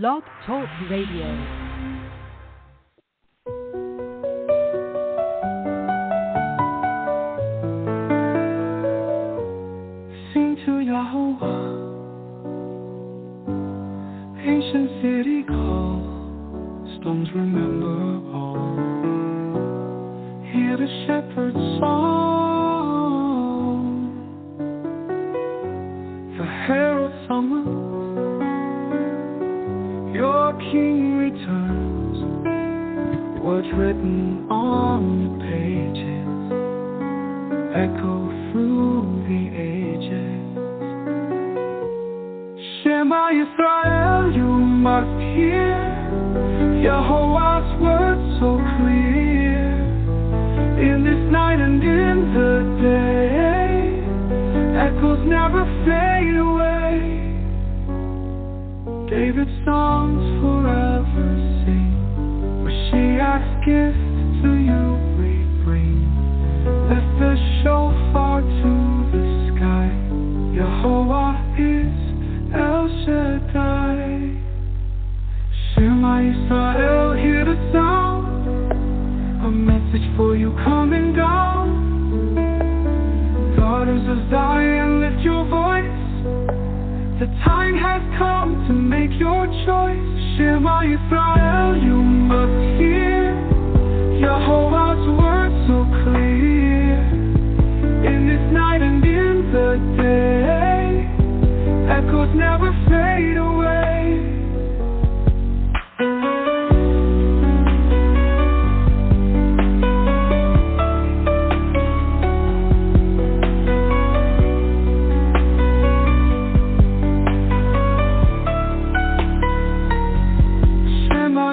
Blog Talk Radio. Sing to Yahowah, ancient city call, stones remember all. Hear the shepherd's song, the herald summons, your king returns. Words written on the pages echo through the ages. Shema Yisrael, you must hear Yahowah's words so clear. In this night and in the day, echoes never fade away. David's songs forever sing. Mashiach's gift to you we bring. Lift the shofar to the sky. Yahowah is El Shaddai. Shema Yisrael, hear the sound. A message for you coming down. Daughters of Zion, lift your voice. The time has come to make your choice. Shema Yisrael, you must hear Yahowah's words so clear. In this night and in the day, echoes never fade away.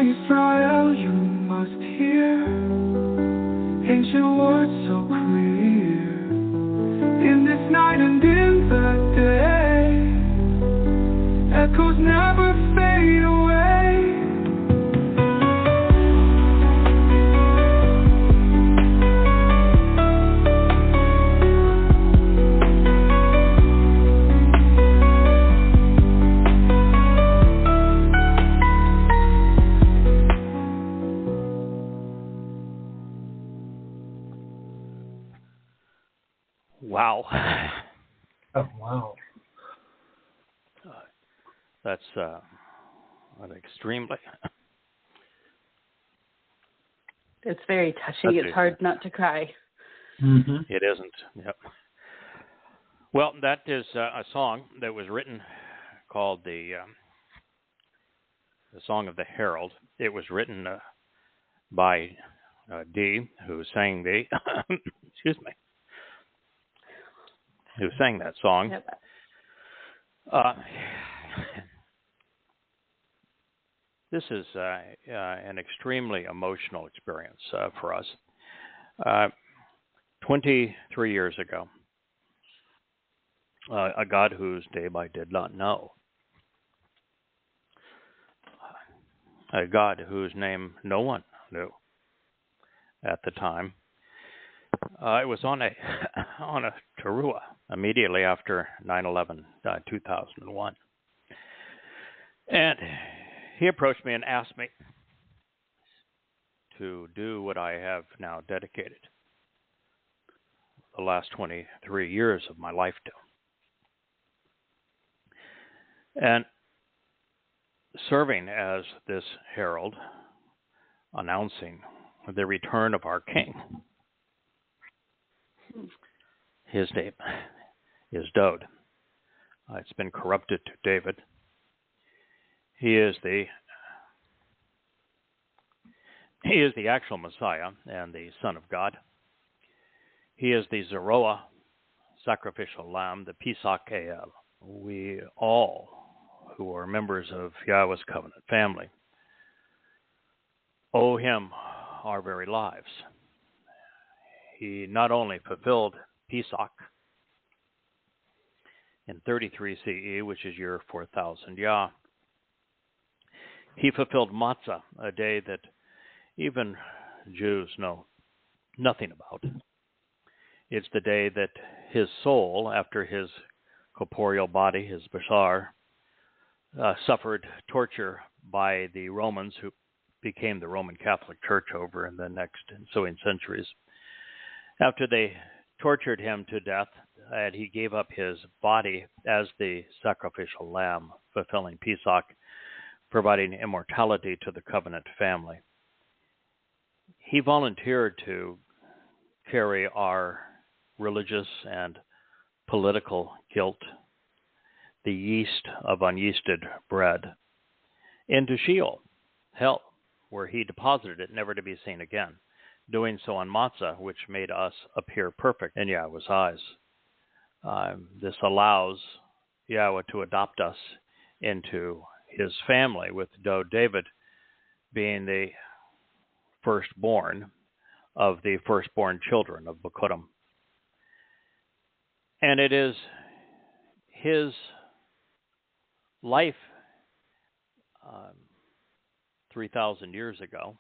Israel, you must hear ancient words so clear. In this night and in the day, echoes never fade away. Wow. Oh, wow. That's an extremely... It's very touching. It's hard not to cry. Mm-hmm. It isn't. Yep. Well, that is a song that was written called the Song of the Herald. It was written by Dee, who sang the... excuse me. Who sang that song. Yep. This is an extremely emotional experience for us. 23 years ago, a God whose name I did not know, a God whose name no one knew at the time. It was on a Towrah immediately after 9/11, 2001, and he approached me and asked me to do what I have now dedicated the last 23 years of my life to, and serving as this herald, announcing the return of our King. His name is Dode. It's been corrupted to David. He is the actual Messiah and the Son of God. He is the Zeroah, sacrificial lamb, the Pesach El. We all who are members of Yahweh's covenant family owe him our very lives. He not only fulfilled Pesach in 33 CE, which is year 4000 Yah, he fulfilled Matzah, a day that even Jews know nothing about. It's the day that his soul, after his corporeal body, his bashar, suffered torture by the Romans, who became the Roman Catholic Church over in the next ensuing centuries. After they tortured him to death, and he gave up his body as the sacrificial lamb, fulfilling Pesach, providing immortality to the covenant family. He volunteered to carry our religious and political guilt, the yeast of unyeasted bread, into Sheol, hell, where he deposited it, never to be seen again, doing so on matzah, which made us appear perfect in Yahweh's eyes. This allows Yahweh to adopt us into his family, with David being the firstborn of the firstborn children of Bekurim. And it is his life 3,000 years ago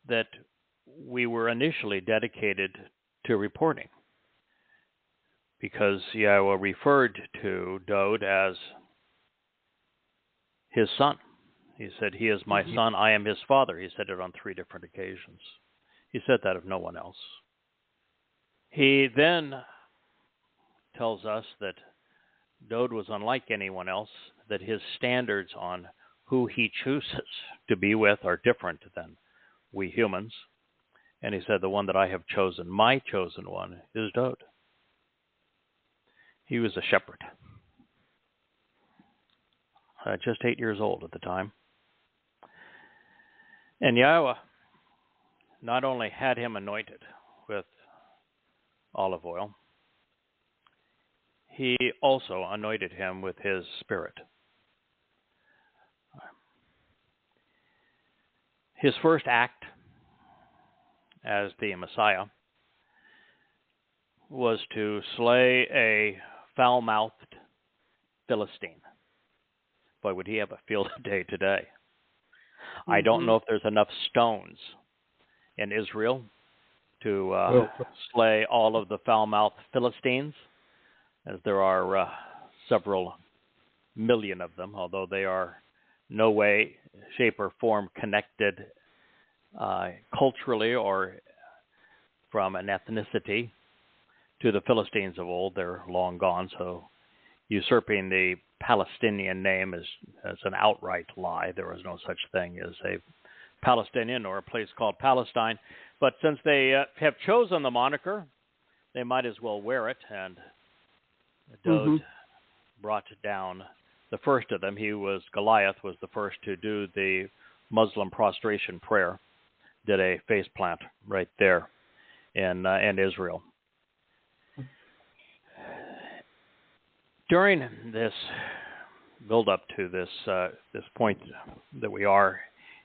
that we were initially dedicated to reporting, because Yahweh referred to Dod as his son. He said, "He is my son, I am his father." He said it on 3 different occasions. He said that of no one else. He then tells us that Dod was unlike anyone else, that his standards on who he chooses to be with are different than we humans. And he said, "The one that I have chosen, my chosen one, is Dod." He was a shepherd, just 8 years old at the time. And Yahweh not only had him anointed with olive oil, he also anointed him with his spirit. His first act as the Messiah was to slay a foul-mouthed Philistine. Boy, would he have a field day today. I don't know if there's enough stones in Israel to slay all of the foul-mouthed Philistines, as there are several million of them, although they are no way, shape, or form connected culturally or from an ethnicity to the Philistines of old. They're long gone, so usurping the Palestinian name is an outright lie. There is no such thing as a Palestinian or a place called Palestine. But since they have chosen the moniker, they might as well wear it. And Dod brought down the first of them. Goliath was the first to do the Muslim prostration prayer, did a face plant right there in Israel. During this build-up to this point that we are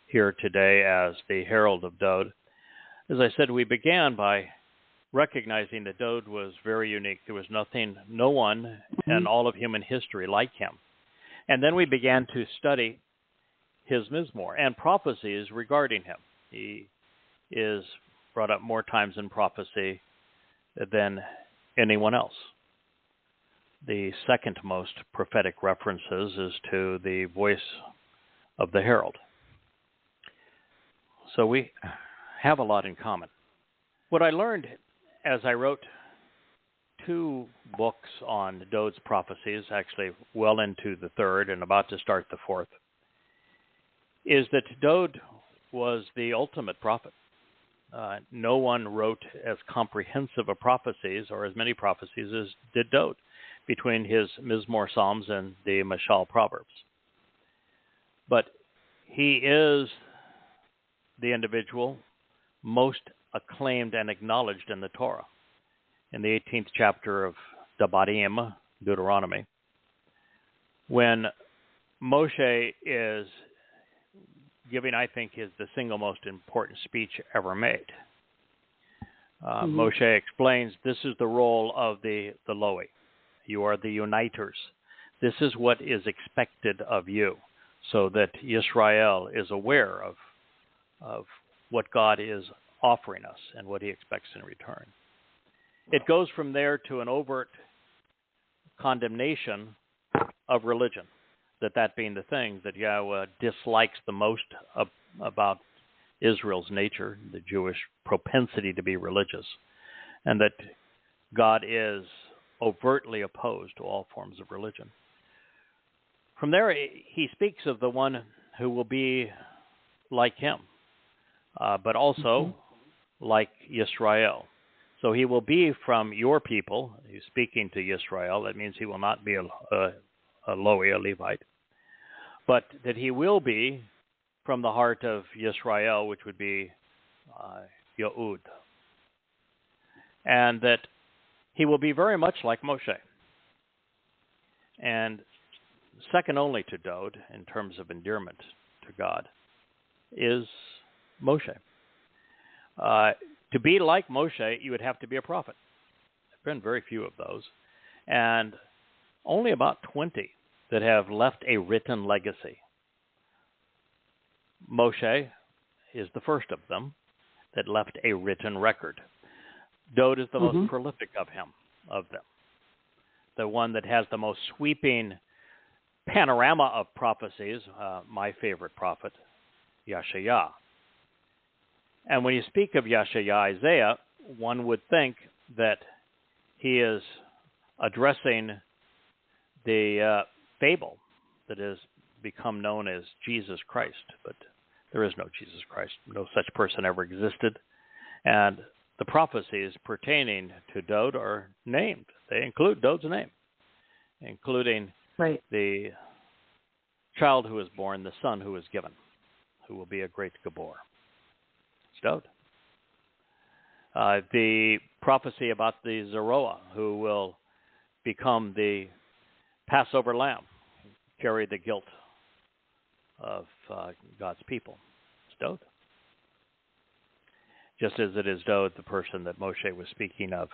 here today as the herald of Dod, as I said, we began by recognizing that Dod was very unique. There was no one in all of human history like him. And then we began to study his Mizmor and prophecies regarding him. He is brought up more times in prophecy than anyone else. The second most prophetic references is to the voice of the herald. So we have a lot in common. What I learned as I wrote 2 books on Dod's prophecies, actually well into the 3rd and about to start the 4th, is that Dod was the ultimate prophet. No one wrote as comprehensive a prophecies or as many prophecies as did Dod between his Mizmor Psalms and the Mashal Proverbs. But he is the individual most acclaimed and acknowledged in the Torah. In the 18th chapter of Devarim, Deuteronomy, when Moshe is giving, I think, is the single most important speech ever made. Moshe explains this is the role of the Loi. You are the uniters. This is what is expected of you, so that Israel is aware of what God is offering us and what he expects in return. It goes from there to an overt condemnation of religion, that being the thing that Yahweh dislikes the most about Israel's nature, the Jewish propensity to be religious, and that God is overtly opposed to all forms of religion. From there, he speaks of the one who will be like him, but also like Yisrael. So he will be from your people. He's speaking to Yisrael. That means he will not be a Lowy, a Levite, but that he will be from the heart of Yisrael, which would be Yow'el, and that he will be very much like Moshe, and second only to Dod in terms of endearment to God is Moshe. To be like Moshe, you would have to be a prophet. There have been very few of those, and only about 20 that have left a written legacy. Moshe is the first of them that left a written record. Dod is the most prolific of them. The one that has the most sweeping panorama of prophecies, my favorite prophet, Yahowah. And when you speak of Yahowah, Isaiah, one would think that he is addressing the Babel that has become known as Jesus Christ, but there is no Jesus Christ. No such person ever existed. And the prophecies pertaining to Dod are named. They include Dod's name, including the child who is born, the son who is given, who will be a great Gabor. It's Dod. The prophecy about the Zeroah, who will become the Passover lamb, carry the guilt of God's people. It's Dod. Just as it is Dod, the person that Moshe was speaking of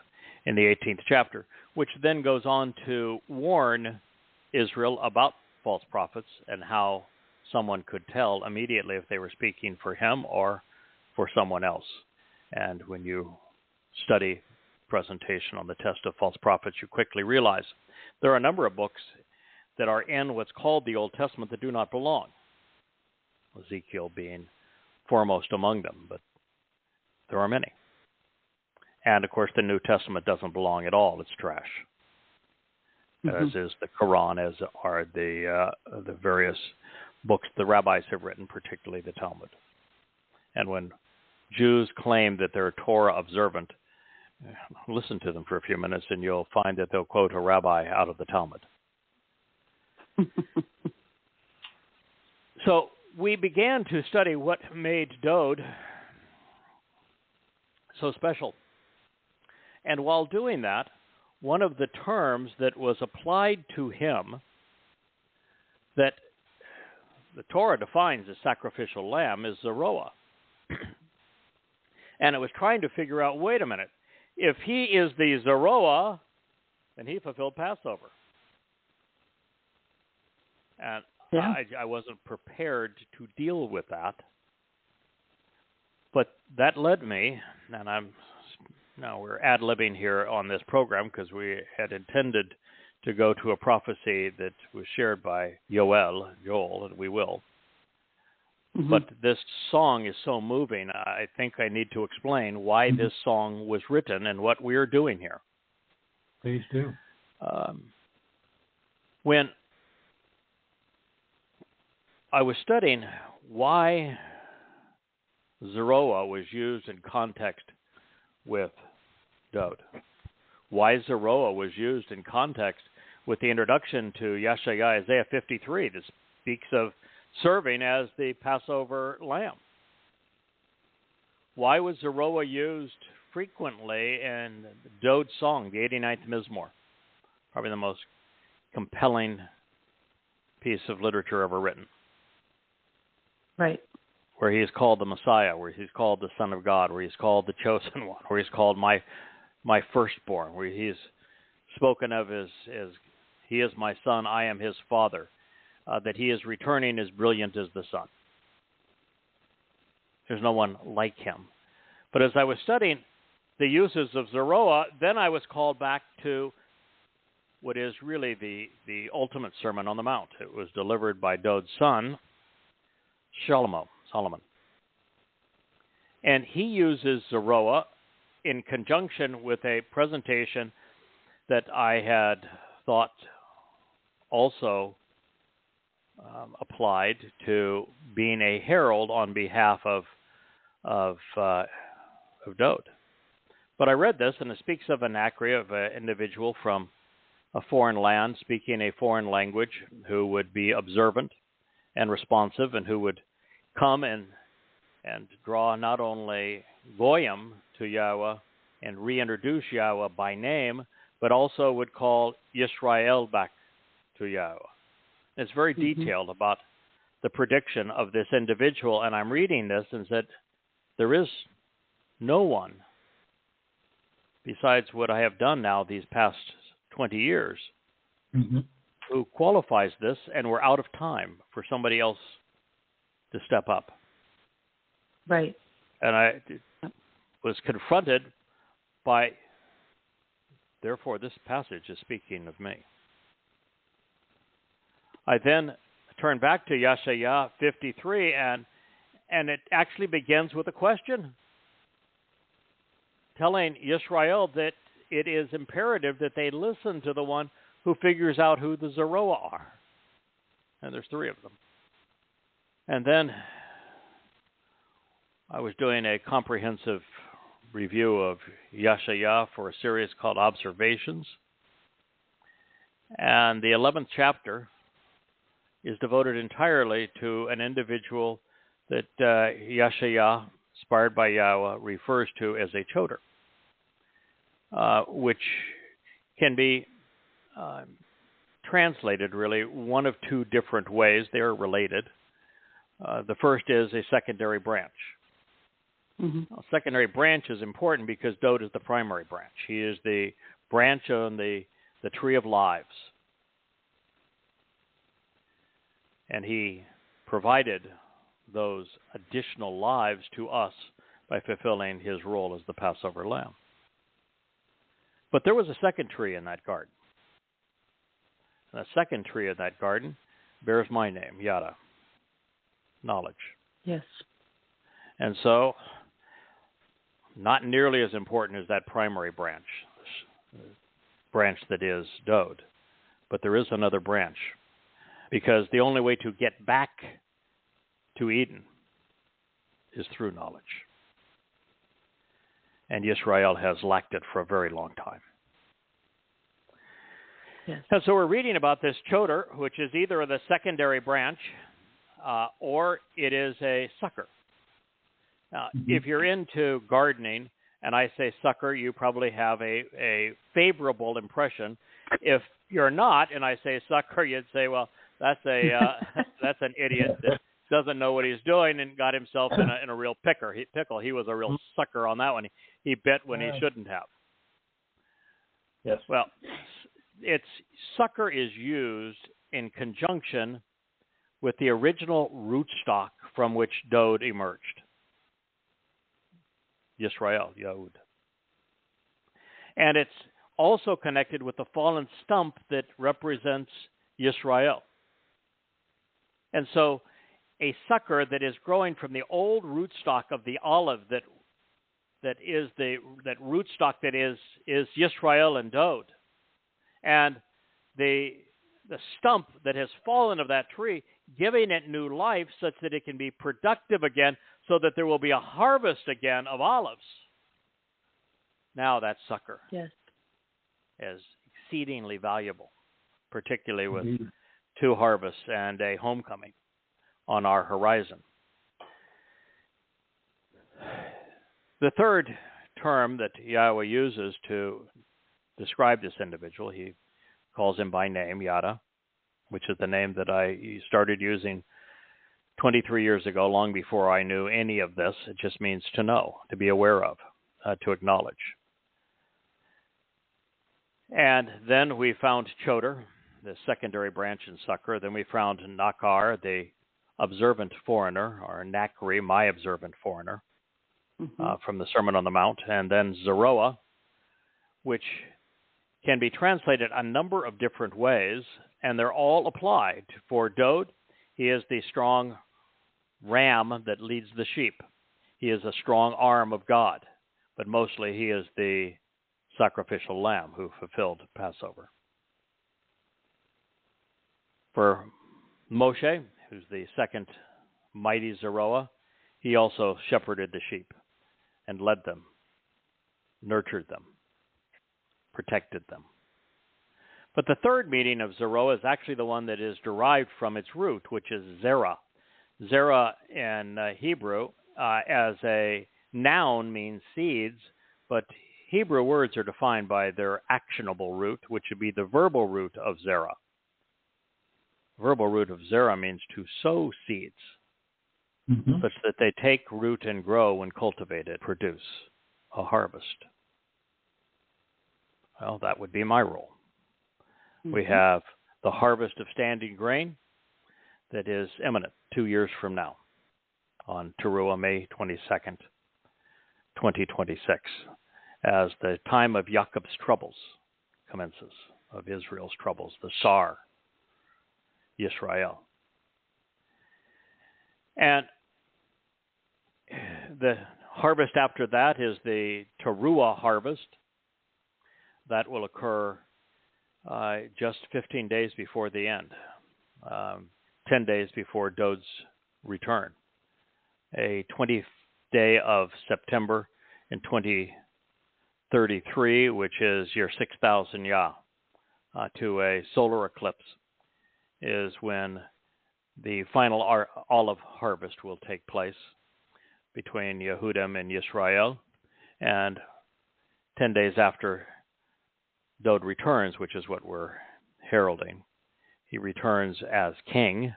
in the 18th chapter, which then goes on to warn Israel about false prophets and how someone could tell immediately if they were speaking for him or for someone else. And when you study presentation on the test of false prophets, you quickly realize there are a number of books that are in what's called the Old Testament that do not belong, Ezekiel being foremost among them, but there are many. And, of course, the New Testament doesn't belong at all. It's trash, as is the Quran, as are the various books the rabbis have written, particularly the Talmud. And when Jews claim that they're Torah observant, listen to them for a few minutes and you'll find that they'll quote a rabbi out of the Talmud. So we began to study what made Dod so special. And while doing that, one of the terms that was applied to him that the Torah defines as sacrificial lamb is Zeroah. And it was trying to figure out, wait a minute, if he is the Zeroah, then he fulfilled Passover. And I wasn't prepared to deal with that. But that led me, and now we're ad-libbing here on this program because we had intended to go to a prophecy that was shared by Yow'el, and we will. But this song is so moving, I think I need to explain why this song was written and what we're doing here. Please do. When I was studying why Zeroah was used in context with Dod, why Zeroah was used in context with the introduction to Yahowah, Isaiah 53, that speaks of serving as the Passover lamb. Why was Zeroah used frequently in Dod's song, the 89th Mizmor? Probably the most compelling piece of literature ever written. Right. Where he is called the Messiah, where he's called the Son of God, where he's called the Chosen One, where he's called my firstborn, where he's spoken of as he is my son, I am his father. That he is returning as brilliant as the sun. There's no one like him. But as I was studying the uses of Zeroah, then I was called back to what is really the ultimate Sermon on the Mount. It was delivered by Dode's son, Solomon. And he uses Yahowah in conjunction with a presentation that I had thought also applied to being a herald on behalf of Dode. But I read this, and it speaks of Anacria, of an individual from a foreign land, speaking a foreign language, who would be observant and responsive, and who would come and draw not only Goyim to Yahowah and reintroduce Yahowah by name, but also would call Yisrael back to Yahowah. It's very detailed about the prediction of this individual, and I'm reading this and said, there is no one besides what I have done now these past 20 years who qualifies this, and we're out of time for somebody else to step up. Right. And I was confronted by, therefore, this passage is speaking of me. I then turn back to Yeshaya 53, and it actually begins with a question, telling Yisrael that it is imperative that they listen to the one who figures out who the Zerah are. And there's 3 of them. And then I was doing a comprehensive review of Yeshaya for a series called Observations. And the 11th chapter is devoted entirely to an individual that Yeshaya, inspired by Yahowah, refers to as a choder, which can be translated really one of 2 different ways. They are related. The first is a secondary branch. A secondary branch is important because Dode is the primary branch. He is the branch on the tree of lives. And he provided those additional lives to us by fulfilling his role as the Passover lamb. But there was a second tree in that garden. And the second tree in that garden bears my name, Yada, knowledge. Yes. And so, not nearly as important as that primary branch that is Dode, but there is another branch, because the only way to get back to Eden is through knowledge. And Israel has lacked it for a very long time. Yes. And so we're reading about this choder, which is either the secondary branch or it is a sucker. Now, if you're into gardening and I say sucker, you probably have a favorable impression. If you're not and I say sucker, you'd say, well, that's an idiot that doesn't know what he's doing and got himself in a real pickle. He was a real sucker on that one. He bit when he shouldn't have. Yes. Well, sucker is used in conjunction with the original rootstock from which Dode emerged. Yisrael, Yod. And it's also connected with the fallen stump that represents Yisrael. And so a sucker that is growing from the old rootstock of the olive that rootstock that is Yisrael and Dode. And the stump that has fallen of that tree, giving it new life such that it can be productive again, so that there will be a harvest again of olives. Now that sucker is exceedingly valuable, particularly with 2 harvests and a homecoming on our horizon. The third term that Yahowah uses to describe this individual, he calls him by name, Yada, which is the name that I started using 23 years ago, long before I knew any of this. It just means to know, to be aware of, to acknowledge. And then we found Choder, the secondary branch and sucker. Then we found Nakar, the observant foreigner, or Nakri, my observant foreigner, from the Sermon on the Mount. And then Zeroah, which can be translated a number of different ways, and they're all applied. For Dode, he is the strong ram that leads the sheep. He is a strong arm of God, but mostly he is the sacrificial lamb who fulfilled Passover. For Moshe, who's the second mighty Zeroah, he also shepherded the sheep and led them, nurtured them, protected them. But the third meaning of Zeroah is actually the one that is derived from its root, which is Zerah. Zerah in Hebrew as a noun means seeds, but Hebrew words are defined by their actionable root, which would be the verbal root of Zerah. Verbal root of Zerah means to sow seeds, such that they take root and grow when cultivated, produce a harvest. Well, that would be my role. We have the harvest of standing grain that is imminent 2 years from now on Towrah, May 22nd, 2026, as the time of Jacob's troubles commences, of Israel's troubles, the Sar, Yisrael. And the harvest after that is the Teruah harvest. That will occur just 15 days before the end, 10 days before Dode's return, a 20th day of September in 2033, which is year 6000 Yah, to a solar eclipse, is when the final olive harvest will take place between Yehudim and Yisrael, and 10 days after Dode returns, which is what we're heralding. He returns as king.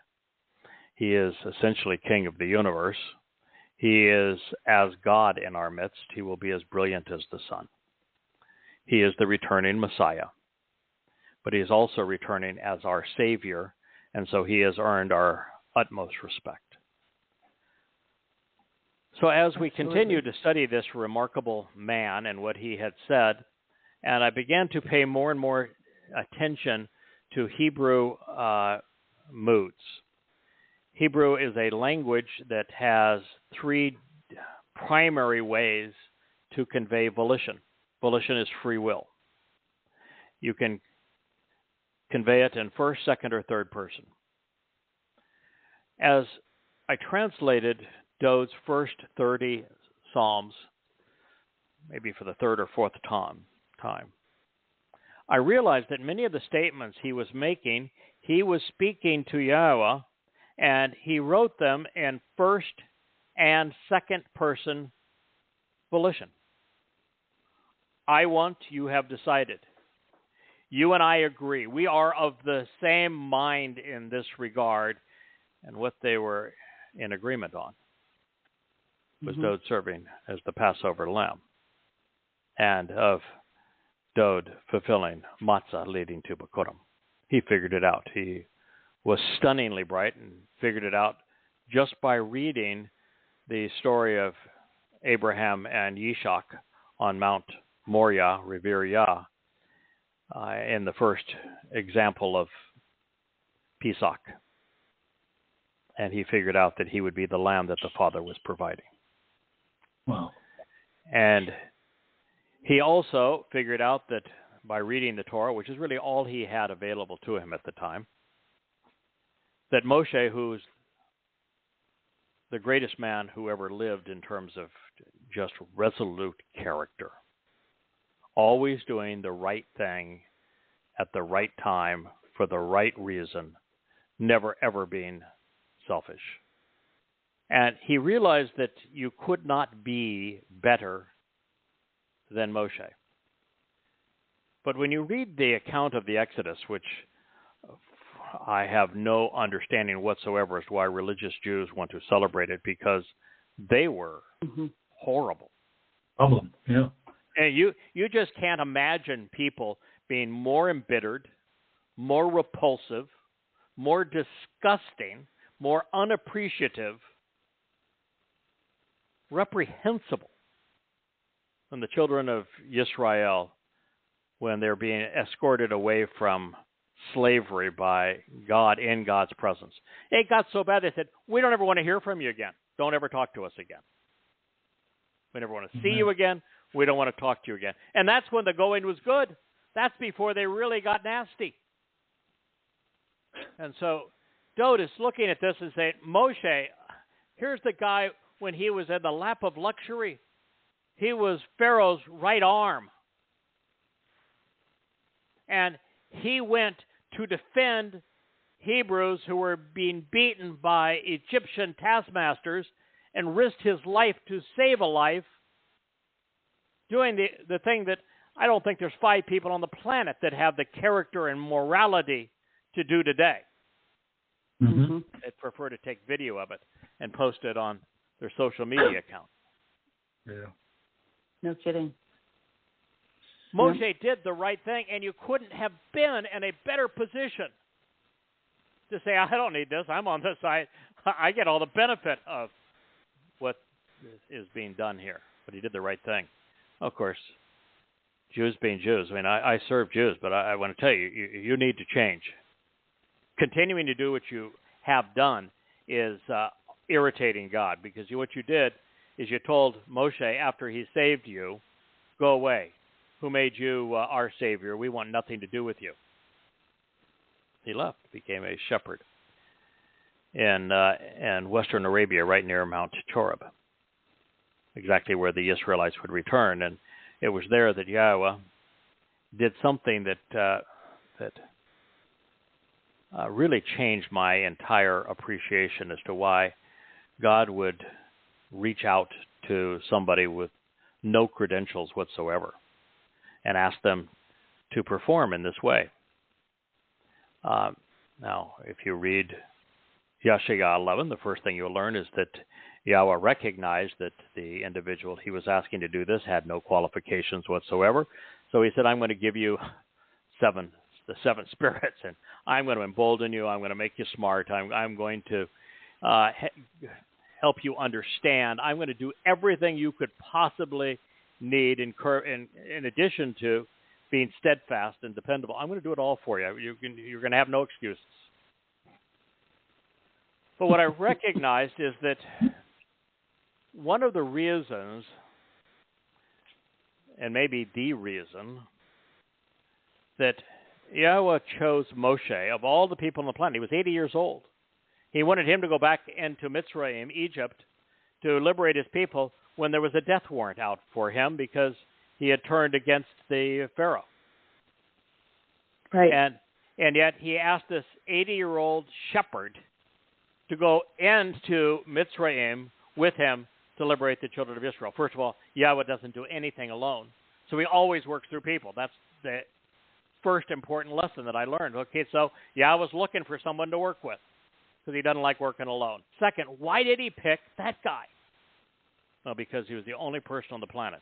He is essentially king of the universe. He is as God in our midst. He will be as brilliant as the sun. He is the returning Messiah. But he is also returning as our Savior, and so he has earned our utmost respect. So as we continue to study this remarkable man and what he had said, and I began to pay more and more attention to Hebrew moods. Hebrew is a language that has three primary ways to convey volition. Volition is free will. You can convey it in first, second, or third person. As I translated Dode's first 30 Psalms, maybe for the third or fourth time, I realized that many of the statements he was making, he was speaking to Yahowah, and he wrote them in first and second person volition. I want, you have decided. You and I agree. We are of the same mind in this regard, and what they were in agreement on was Dode serving as the Passover lamb, and of Dode fulfilling matzah leading to Bikurim. He figured it out. He was stunningly bright and figured it out just by reading the story of Abraham and Yishak on Mount Moriah, Revere Yah, in the first example of Pesach. And he figured out that he would be the lamb that the Father was providing. Wow. And he also figured out that by reading the Torah, which is really all he had available to him at the time, that Moshe, who's the greatest man who ever lived in terms of just resolute character, always doing the right thing at the right time for the right reason, never ever being selfish. And he realized that you could not be better than Moshe. But when you read the account of the Exodus, which I have no understanding whatsoever as to why religious Jews want to celebrate it, because they were horrible. Problem, yeah. And you just can't imagine people being more embittered, more repulsive, more disgusting, more unappreciative, reprehensible than the children of Yisrael when they're being escorted away from slavery by God in God's presence. It got so bad they said, we don't ever want to hear from you again. Don't ever talk to us again. We never want to see you again. We don't want to talk to you again. And that's when the going was good. That's before they really got nasty. And so Dode is looking at this and saying, Moshe, here's the guy when he was in the lap of luxury. He was Pharaoh's right arm. And he went to defend Hebrews who were being beaten by Egyptian taskmasters and risked his life to save a life, doing the thing that I don't think there's 5 people on the planet that have the character and morality to do today. Mm-hmm. They'd prefer to take video of it and post it on their social media account. Yeah. No kidding. Moshe did the right thing, and you couldn't have been in a better position to say, I don't need this. I'm on this side. I get all the benefit of what is being done here. But he did the right thing. Of course, Jews being Jews. I mean, I serve Jews, but I want to tell you, you need to change. Continuing to do what you have done is irritating God, because what you did is you told Moshe after he saved you, go away. Who made you our Savior? We want nothing to do with you. He left, became a shepherd in western Arabia, right near Mount Towrah, exactly where the Israelites would return. And it was there that Yahowah did something that really changed my entire appreciation as to why God would reach out to somebody with no credentials whatsoever and ask them to perform in this way. Now, if you read Yeshaya 11, the first thing you'll learn is that Yahweh recognized that the individual he was asking to do this had no qualifications whatsoever. So he said, I'm going to give you the 7 spirits, and I'm going to embolden you. I'm going to make you smart. I'm going to help you understand. I'm going to do everything you could possibly need in addition to being steadfast and dependable. I'm going to do it all for you. You're going to have no excuses. But what I recognized is that one of the reasons, and maybe the reason, that Yahweh chose Moshe, of all the people on the planet, he was 80 years old. He wanted him to go back into Mitzrayim, Egypt, to liberate his people when there was a death warrant out for him because he had turned against the Pharaoh. Right. And yet he asked this 80-year-old shepherd to go into Mitzrayim with him to liberate the children of Israel. First of all, Yahweh doesn't do anything alone. So he always works through people. That's the first important lesson that I learned. Okay, so Yahweh's looking for someone to work with because he doesn't like working alone. Second, why did he pick that guy? Well, because he was the only person on the planet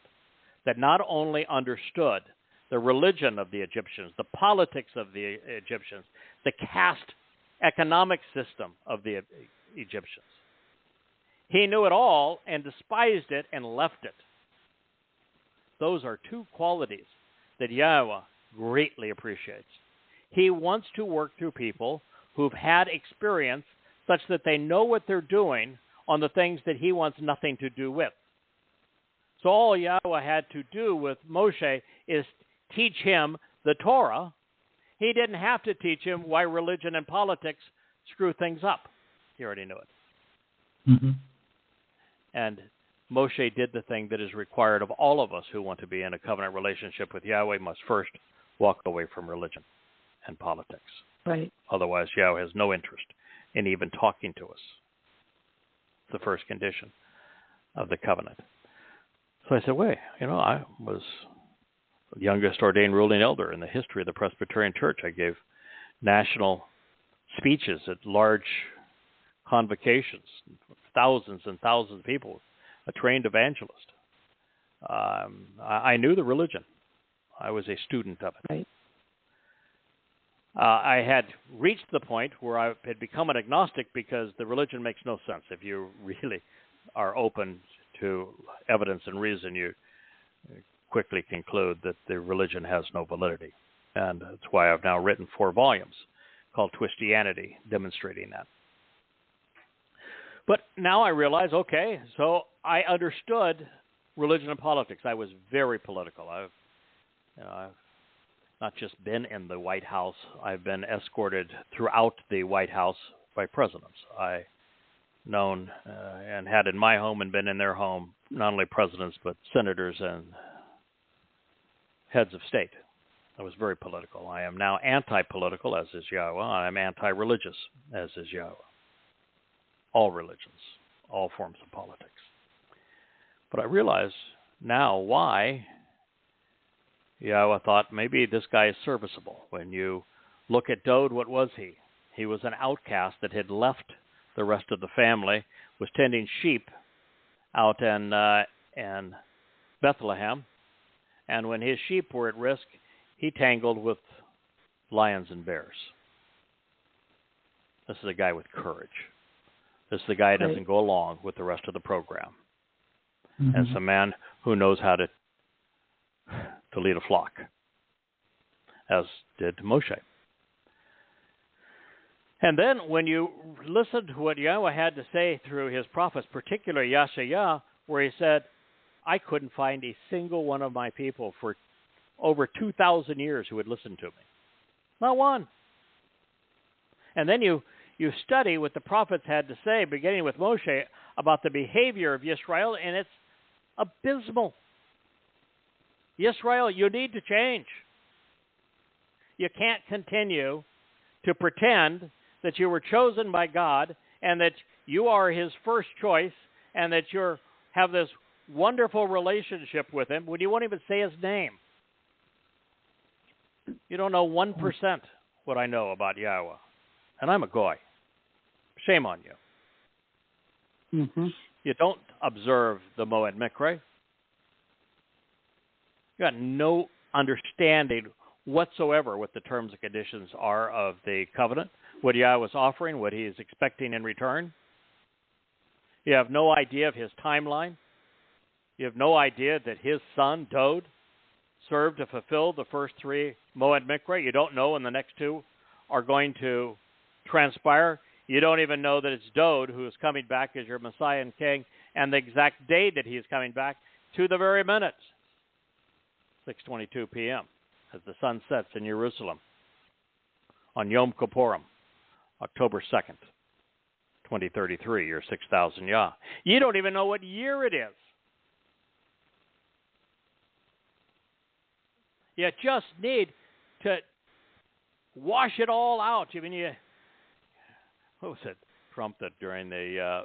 that not only understood the religion of the Egyptians, the politics of the Egyptians, the caste economic system of the Egyptians. He knew it all and despised it and left it. Those are 2 qualities that Yahweh greatly appreciates. He wants to work through people who've had experience such that they know what they're doing on the things that he wants nothing to do with. So all Yahweh had to do with Moshe is teach him the Torah. He didn't have to teach him why religion and politics screw things up. He already knew it. Mm-hmm. And Moshe did the thing that is required of all of us who want to be in a covenant relationship with Yahweh, must first walk away from religion and politics. Right. Otherwise, Yahweh has no interest in even talking to us. It's the first condition of the covenant. So I said, wait, I was the youngest ordained ruling elder in the history of the Presbyterian Church. I gave national speeches at large convocations, thousands and thousands of people, a trained evangelist. I knew the religion. I was a student of it. Right. I had reached the point where I had become an agnostic because the religion makes no sense. If you really are open to evidence and reason, you quickly conclude that the religion has no validity. And that's why I've now written 4 volumes called Twistianity, demonstrating that. But now I realize, okay, so I understood religion and politics. I was very political. I've not just been in the White House, I've been escorted throughout the White House by presidents. I known and had in my home and been in their home, not only presidents, but senators and heads of state. I was very political. I am now anti-political, as is Yahowah. I am anti-religious, as is Yahowah. All religions, all forms of politics. But I realize now why Yahowah thought maybe this guy is serviceable. When you look at Dode, what was he? He was an outcast that had left the rest of the family, was tending sheep out in Bethlehem, and when his sheep were at risk, he tangled with lions and bears. This is a guy with courage. This is the guy who doesn't go along with the rest of the program. Mm-hmm. And it's a man who knows how to lead a flock, as did Moshe. And then when you listen to what Yahowah had to say through his prophets, particularly Yahshua, where he said, I couldn't find a single one of my people for over 2,000 years who would listen to me. Not one. And then you study what the prophets had to say, beginning with Moshe, about the behavior of Yisrael, and it's abysmal. Yisrael, you need to change. You can't continue to pretend that you were chosen by God and that you are his first choice and that you have this wonderful relationship with him when you won't even say his name. You don't know 1% what I know about Yahowah. And I'm a goy. Shame on you. Mm-hmm. You don't observe the Moed Mikre. You got no understanding whatsoever what the terms and conditions are of the covenant, what Yahweh was offering, what he is expecting in return. You have no idea of his timeline. You have no idea that his son, Dode, served to fulfill the first 3 Moed Mikre. You don't know when the next 2 are going to transpire. You don't even know that it's Dode who is coming back as your Messiah and King, and the exact day that he is coming back to the very minute, 6:22 p.m., as the sun sets in Jerusalem on Yom Kippurim, October 2nd, 2033, year 6,000 Yah. You don't even know what year it is. You just need to wash it all out. I mean, what was it? Trump that during the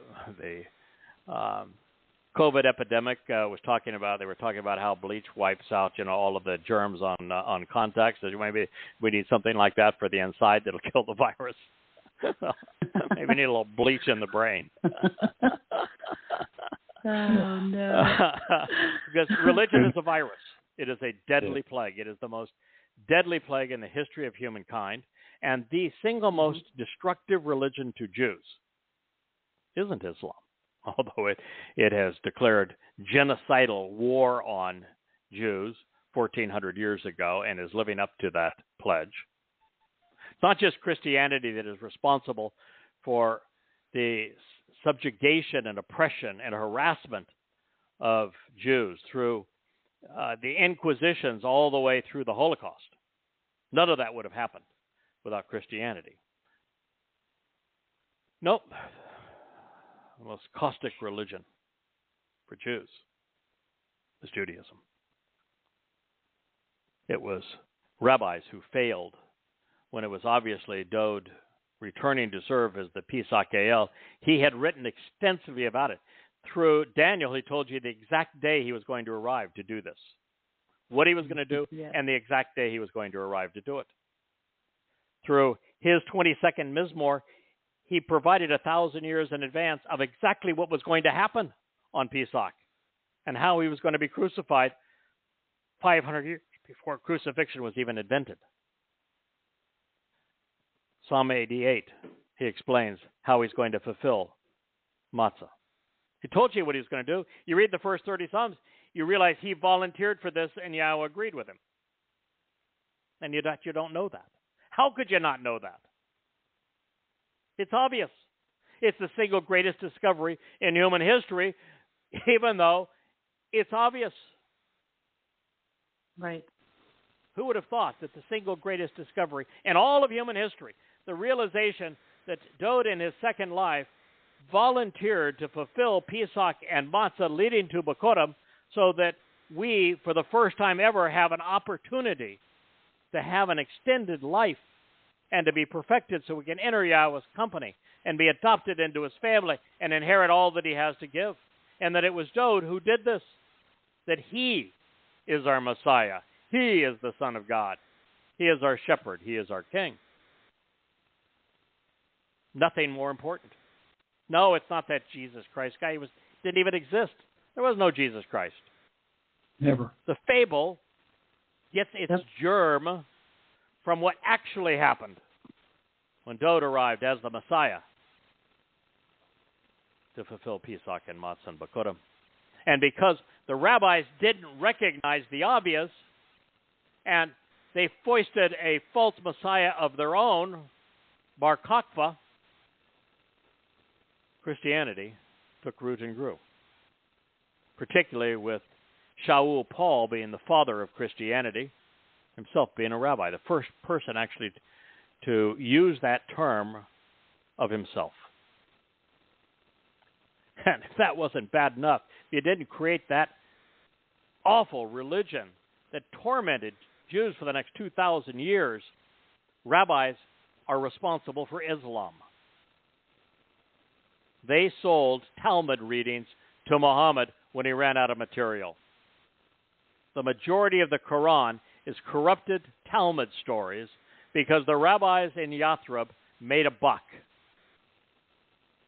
COVID epidemic was talking about. They were talking about how bleach wipes out, all of the germs on contacts. So maybe we need something like that for the inside that'll kill the virus. Maybe we need a little bleach in the brain. Oh no! Because religion is a virus. It is a deadly plague. It is the most deadly plague in the history of humankind, and the single most destructive religion to Jews isn't Islam. Although it has declared genocidal war on Jews 1,400 years ago and is living up to that pledge. It's not just Christianity that is responsible for the subjugation and oppression and harassment of Jews through the Inquisitions all the way through the Holocaust. None of that would have happened without Christianity. Nope. The most caustic religion for Jews is Judaism. It was rabbis who failed when it was obviously Dode returning to serve as the Pesach El. He had written extensively about it. Through Daniel, he told you the exact day he was going to arrive to do this, what he was going to do, and the exact day he was going to arrive to do it. Through his 22nd Mizmor, he provided 1,000 years in advance of exactly what was going to happen on Pesach and how he was going to be crucified 500 years before crucifixion was even invented. Psalm 88, he explains how he's going to fulfill matzah. He told you what he was going to do. You read the first 30 Psalms, you realize he volunteered for this and Yahweh agreed with him. And you don't know that. How could you not know that? It's obvious. It's the single greatest discovery in human history, even though it's obvious. Right. Who would have thought that the single greatest discovery in all of human history, the realization that Dowd in his second life volunteered to fulfill Pesach and Matzah leading to Bikurim, so that we, for the first time ever, have an opportunity to have an extended life and to be perfected so we can enter Yahweh's company and be adopted into his family and inherit all that he has to give. And that it was Dowd who did this, that he is our Messiah. He is the Son of God. He is our shepherd. He is our king. Nothing more important. No, it's not that Jesus Christ guy. Didn't even exist. There was no Jesus Christ. Never. The fable gets its germ from what actually happened when Dowd arrived as the Messiah to fulfill Pesach and Matzah and Bikurim. And because the rabbis didn't recognize the obvious, and they foisted a false Messiah of their own, Bar Kokhba, Christianity took root and grew, particularly with Shaul Paul being the father of Christianity, himself being a rabbi, the first person actually to use that term of himself. And if that wasn't bad enough, if you didn't create that awful religion that tormented Jews for the next 2,000 years, rabbis are responsible for Islam. They sold Talmud readings to Muhammad when he ran out of material. The majority of the Quran is corrupted Talmud stories because the rabbis in Yathrib made a buck.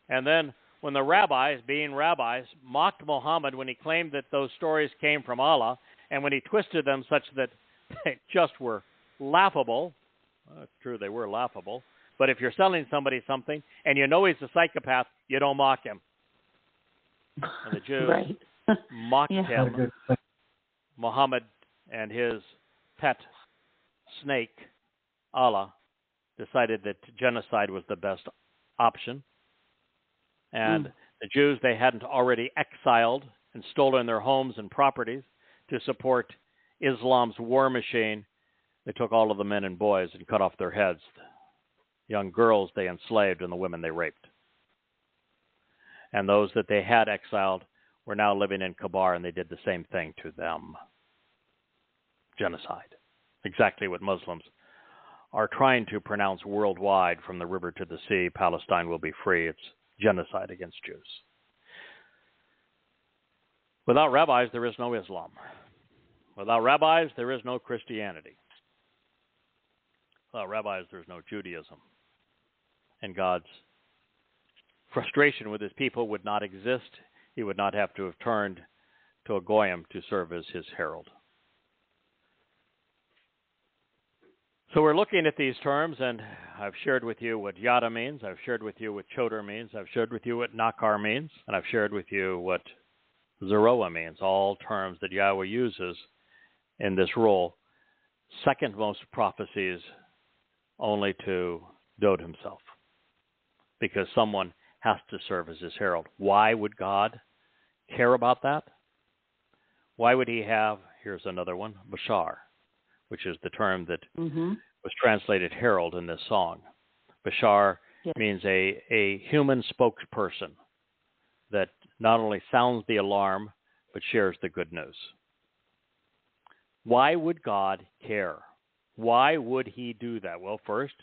And then when the rabbis, being rabbis, mocked Muhammad when he claimed that those stories came from Allah, and when he twisted them such that they just were laughable, well, it's true they were laughable, but if you're selling somebody something and you know he's a psychopath, you don't mock him. And the Jews mocked him. Muhammad and his pet snake, Allah, decided that genocide was the best option. And the Jews they hadn't already exiled and stolen their homes and properties to support Islam's war machine. They took all of the men and boys and cut off their heads. The young girls they enslaved and the women they raped. And those that they had exiled were now living in Kabar, and they did the same thing to them. Genocide. Exactly what Muslims are trying to pronounce worldwide from the river to the sea. Palestine will be free. It's genocide against Jews. Without rabbis, there is no Islam. Without rabbis, there is no Christianity. Without rabbis, there's no Judaism. And God's frustration with his people would not exist. He would not have to have turned to a goyim to serve as his herald. So we're looking at these terms, and I've shared with you what yada means. I've shared with you what choder means. I've shared with you what nakar means. And I've shared with you what zeroah means, all terms that Yahweh uses in this role. Second most prophecies only to Dowd himself, because someone has to serve as his herald. Why would God care about that? Why would he have, here's another one, bashar, which is the term that was translated herald in this song. Bashar means a human spokesperson that not only sounds the alarm, but shares the good news. Why would God care? Why would he do that? Well, first,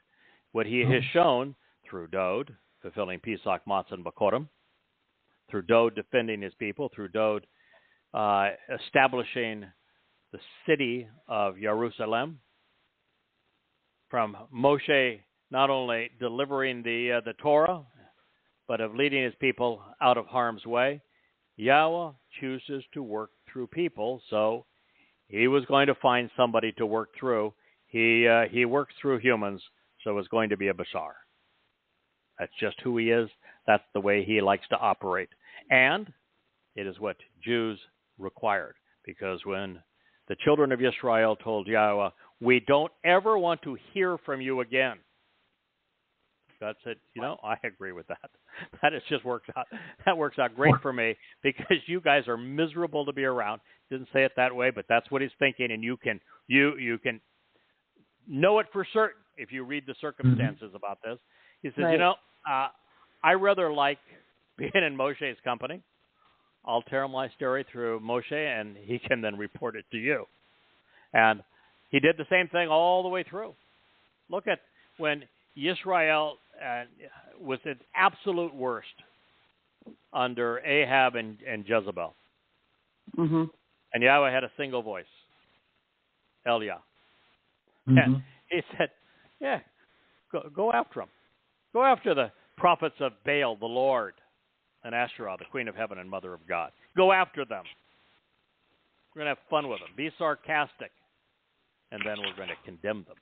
what he has shown through Dowd, fulfilling Pesach, Matzah, and Bikurim, through Dowd defending his people, through Dowd establishing the city of Jerusalem, from Moshe not only delivering the Torah, but of leading his people out of harm's way. Yahweh chooses to work through people, so he was going to find somebody to work through. He works through humans, so it's going to be a bashar. That's just who he is. That's the way he likes to operate. And it is what Jews required. because when the children of Israel told Yahowah, we don't ever want to hear from you again, God said, I agree with that. That just works out. That works out great for me because you guys are miserable to be around. Didn't say it that way, but that's what he's thinking, and you can know it for certain if you read the circumstances about this. He says, Right. I rather like being in Moshe's company. I'll tell my story through Moshe, and he can then report it to you. And he did the same thing all the way through. Look at when Israel was at absolute worst under Ahab and Jezebel. Mm-hmm. And Yahweh had a single voice, Eliah. Mm-hmm. And he said, go after them. Go after the prophets of Baal, the Lord, and Asherah, the queen of heaven and mother of God. Go after them. We're going to have fun with them. Be sarcastic. And then we're going to condemn them.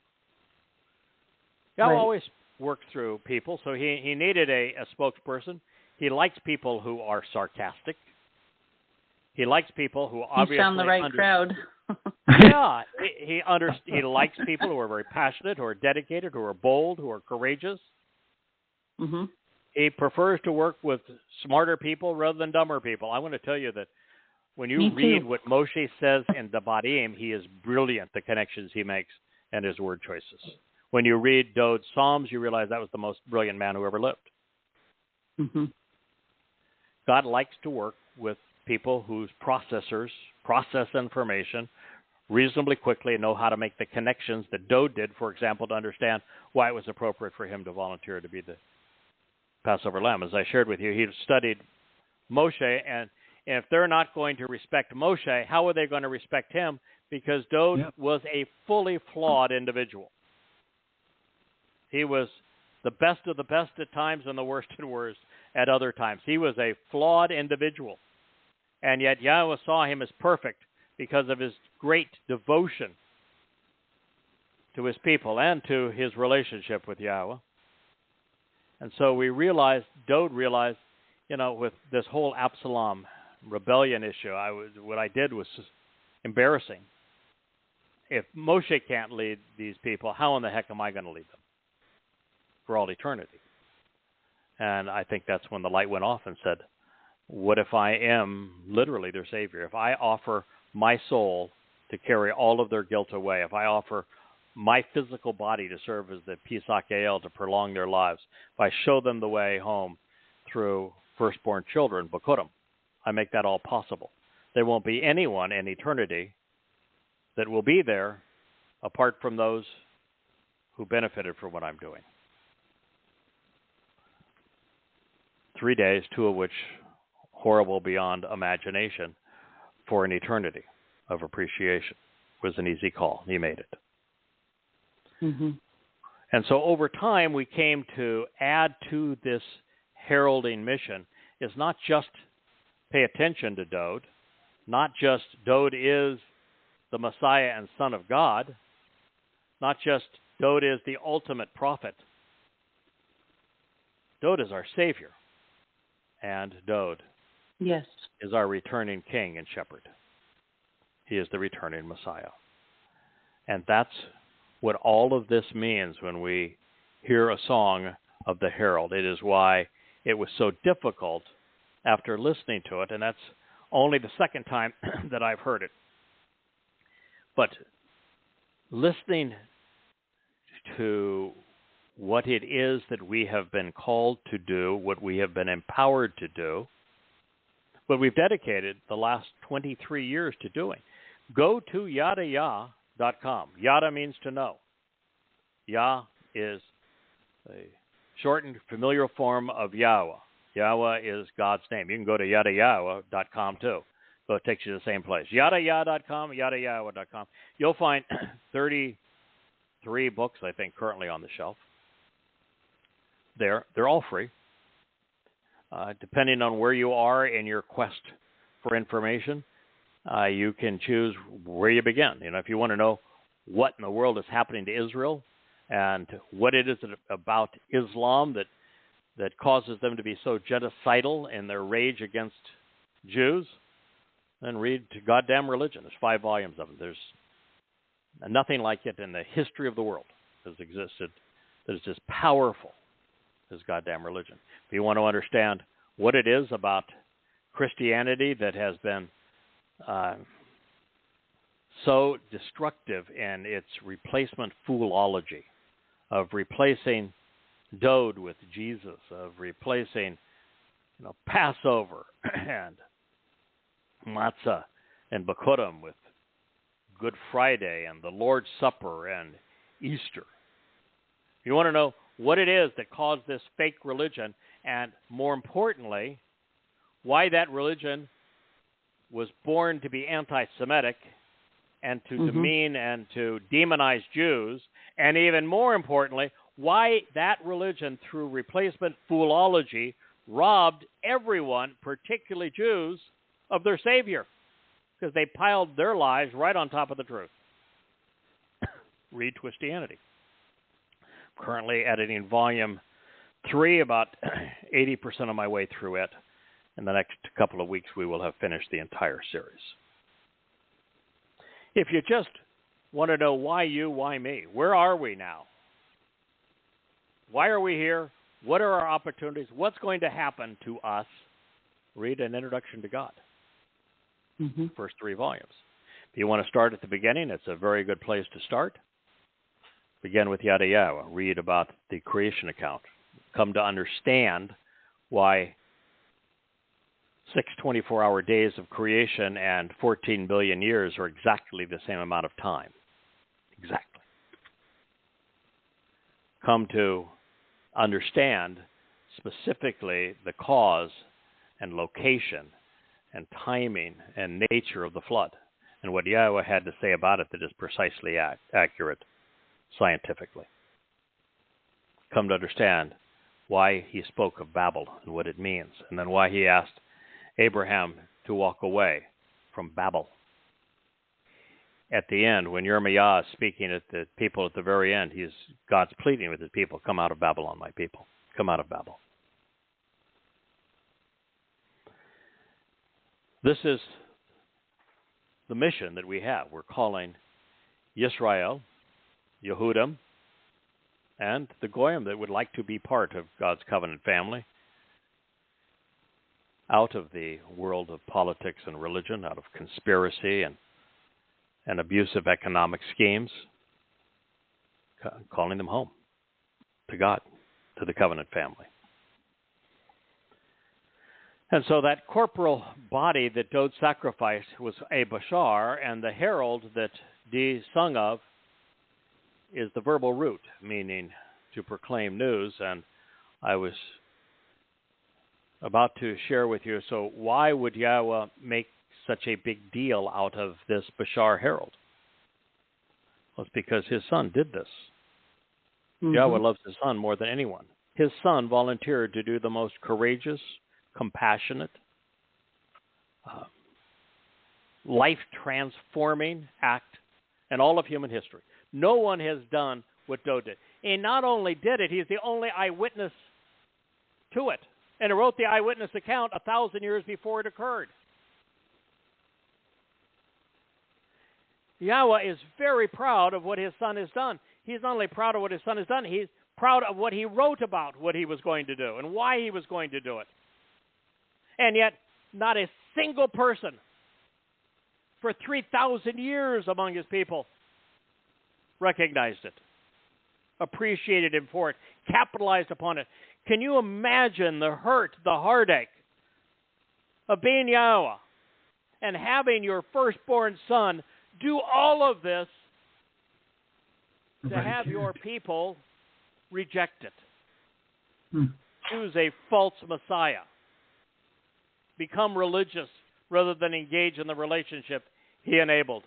God always works through people, so he needed a spokesperson. He likes people who are sarcastic. He likes people who obviously... You found the right crowd. Yeah. He likes people who are very passionate, who are dedicated, who are bold, who are courageous. Mm-hmm. He prefers to work with smarter people rather than dumber people. I want to tell you that when you read what Moshe says in Devarim, he is brilliant, the connections he makes and his word choices. When you read Dod's Psalms, you realize that was the most brilliant man who ever lived. Mm-hmm. God likes to work with people whose processors process information reasonably quickly and know how to make the connections that Dod did, for example, to understand why it was appropriate for him to volunteer to be the Passover lamb. As I shared with you, he studied Moshe, and if they're not going to respect Moshe, how are they going to respect him? Because Dod was a fully flawed individual. He was the best of the best at times and the worst and worst at other times. He was a flawed individual. And yet Yahweh saw him as perfect because of his great devotion to his people and to his relationship with Yahweh. And so Dod realized, with this whole Absalom rebellion issue, what I did was embarrassing. If Moshe can't lead these people, how in the heck am I going to lead them for all eternity? And I think that's when the light went off and said, what if I am literally their Savior? If I offer my soul to carry all of their guilt away, if I offer my physical body to serve as the Pesach El to prolong their lives, if I show them the way home through firstborn children, Bekurim, I make that all possible. There won't be anyone in eternity that will be there apart from those who benefited from what I'm doing. 3 days, 2 of which horrible beyond imagination, for an eternity of appreciation. Was an easy call. He made it. Mm-hmm. And so over time, we came to add to this heralding mission is not just pay attention to Dod, not just Dod is the Messiah and Son of God, not just Dod is the ultimate prophet. Dod is our Savior, and Dod is our returning King and Shepherd. He is the returning Messiah. And that's what all of this means when we hear a song of the herald. It is why it was so difficult after listening to it, and that's only the second time that I've heard it. But listening to what it is that we have been called to do, what we have been empowered to do, what we've dedicated the last 23 years to doing. Go to Yahowah.com. Yada means to know. Yah is a shortened familiar form of Yahweh. Yahweh is God's name. You can go to Yahowah.com too. So it takes you to the same place. Yahowah.com, Yahowah.com. You'll find 33 books, I think, currently on the shelf. They're all free. Depending on where you are in your quest for information, you can choose where you begin. If you want to know what in the world is happening to Israel and what it is about Islam that causes them to be so genocidal in their rage against Jews, then read Goddamn Religion. There's 5 volumes of it. There's nothing like it in the history of the world has existed that is as powerful as Goddamn Religion. If you want to understand what it is about Christianity that has been so destructive in its replacement foolology of replacing Dode with Jesus, of replacing Passover and matzah and Bikurim with Good Friday and the Lord's Supper and Easter. You want to know what it is that caused this fake religion, and more importantly, why that religion was born to be anti-Semitic and to demean and to demonize Jews, and even more importantly, why that religion, through replacement foolology, robbed everyone, particularly Jews, of their Savior, because they piled their lives right on top of the truth. Read Twistianity. I'm currently editing volume 3, about 80% of my way through it. In the next couple of weeks, we will have finished the entire series. If you just want to know why you, why me, where are we now? Why are we here? What are our opportunities? What's going to happen to us? Read An Introduction to God. First 3 volumes. If you want to start at the beginning, it's a very good place to start. Begin with Yahowah. Read about the creation account. Come to understand why 6 24-hour days of creation and 14 billion years are exactly the same amount of time. Exactly. Come to understand specifically the cause and location and timing and nature of the flood, and what Yahowah had to say about it that is precisely accurate scientifically. Come to understand why he spoke of Babel and what it means, and then why he asked Abraham to walk away from Babel. At the end, when Yirmiyah is speaking at the people at the very end, God's pleading with his people, come out of Babylon, my people. Come out of Babel. This is the mission that we have. We're calling Yisrael, Yehudim, and the Goyim that would like to be part of God's covenant family out of the world of politics and religion, out of conspiracy and abusive economic schemes, calling them home to God, to the covenant family. And so that corporal body that Dode sacrificed was a bashar, and the herald that Dee sung of is the verbal root, meaning to proclaim news. And I was about to share with you, so why would Yahowah make such a big deal out of this bashar herald? Well, it's because his son did this. Yahowah loves his son more than anyone. His son volunteered to do the most courageous, compassionate, life-transforming act in all of human history. No one has done what Dode did. And not only did it, he's the only eyewitness to it. And he wrote the eyewitness account 1,000 years before it occurred. Yahowah is very proud of what his son has done. He's not only proud of what his son has done, he's proud of what he wrote about what he was going to do and why he was going to do it. And yet, not a single person for 3,000 years among his people recognized it, appreciated him for it, capitalized upon it. Can you imagine the hurt, the heartache of being Yahowah and having your firstborn son do all of this to have your people reject it? Choose a false Messiah. Become religious rather than engage in the relationship he enabled.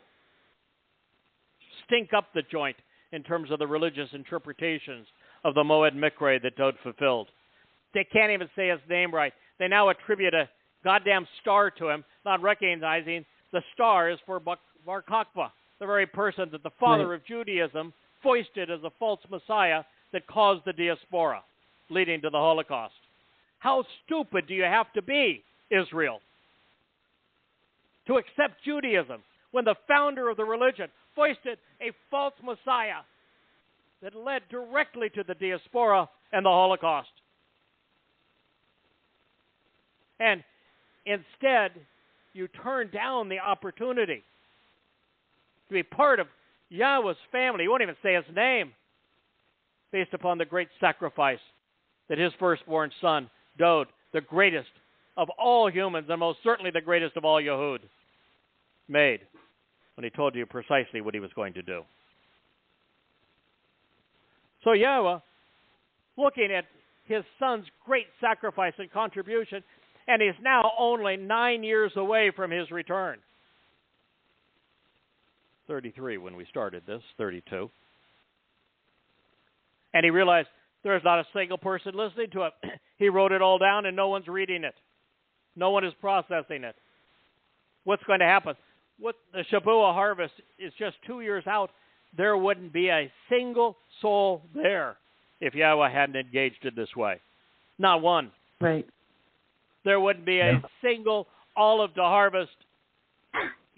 Stink up the joint in terms of the religious interpretations of the Moed Mikre that Dode fulfilled. They can't even say his name right. They now attribute a goddamn star to him, not recognizing the star is for Bar Kokhba, the very person that the father of Judaism foisted as a false Messiah that caused the diaspora, leading to the Holocaust. How stupid do you have to be, Israel, to accept Judaism when the founder of the religion foisted a false Messiah that led directly to the diaspora and the Holocaust. And instead, you turn down the opportunity to be part of Yahweh's family. He won't even say his name, based upon the great sacrifice that his firstborn son, Dod, the greatest of all humans, and most certainly the greatest of all Yehud, made when he told you precisely what he was going to do. So Yahweh, looking at his son's great sacrifice and contribution, and he's now only 9 years away from his return. 33 when we started this, 32. And he realized there's not a single person listening to it. He wrote it all down and no one's reading it. No one is processing it. What's going to happen? What the Shabuah harvest is just 2 years out. There wouldn't be a single soul there if Yahweh hadn't engaged it this way. Not one. Right. There wouldn't be a single olive to harvest,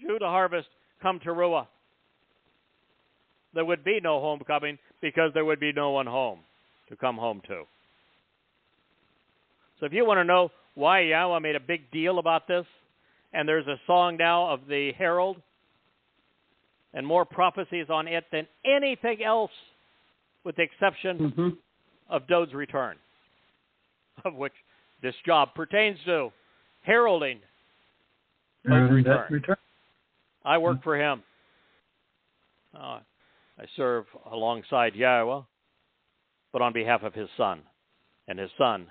Jew to harvest, come to Ruah. There would be no homecoming because there would be no one home to come home to. So if you want to know why Yahweh made a big deal about this, and there's a song now of the herald, and more prophecies on it than anything else, with the exception of Dod's return, of which this job pertains to, heralding Dod's return. I work for him. I serve alongside Yahweh, but on behalf of his son. And his son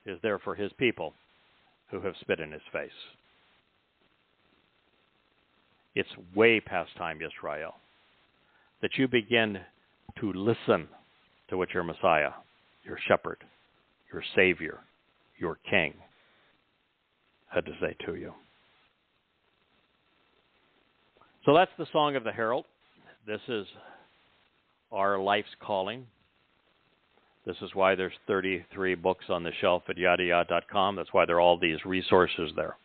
is there for his people who have spit in his face. It's way past time, Yisrael, that you begin to listen to what your Messiah, your shepherd, your Savior, your King had to say to you. So that's the Song of the Herald. This is our life's calling. This is why there's 33 books on the shelf at yahowah.com. That's why there are all these resources there.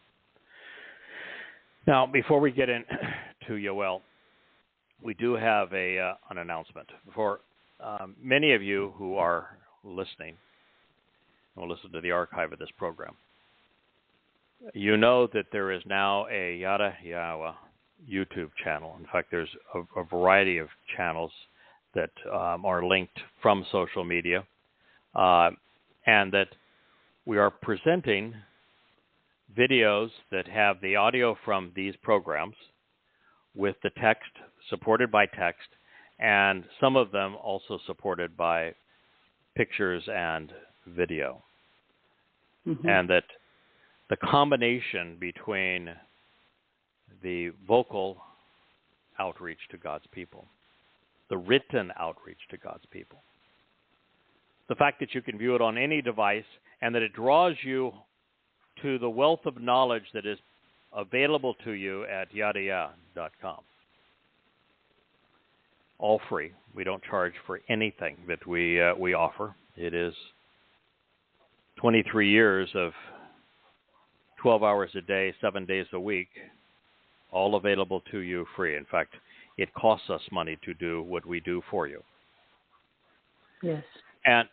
Now, before we get into Yow'el, we do have an announcement. For many of you who are listening, and will listen to the archive of this program, you know that there is now a Yahowah YouTube channel. In fact, there's a variety of channels that are linked from social media, and that we are presenting videos that have the audio from these programs with the text, supported by text, and some of them also supported by pictures and video. And that the combination between the vocal outreach to God's people, the written outreach to God's people, the fact that you can view it on any device, and that it draws you to the wealth of knowledge that is available to you at yahowah.com. All free. We don't charge for anything that we offer. It is 23 years of 12 hours a day, 7 days a week, all available to you free. In fact, it costs us money to do what we do for you. Yes. And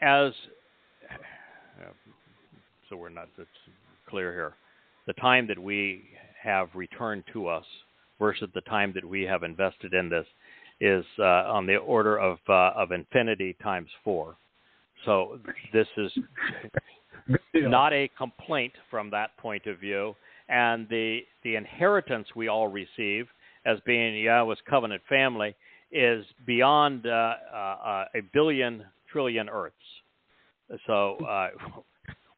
as, so we're not, it's clear here, the time that we have returned to us versus the time that we have invested in this is on the order of infinity times 4. So this is not a complaint from that point of view. And the inheritance we all receive as being Yahweh's covenant family is beyond a billion trillion earths. So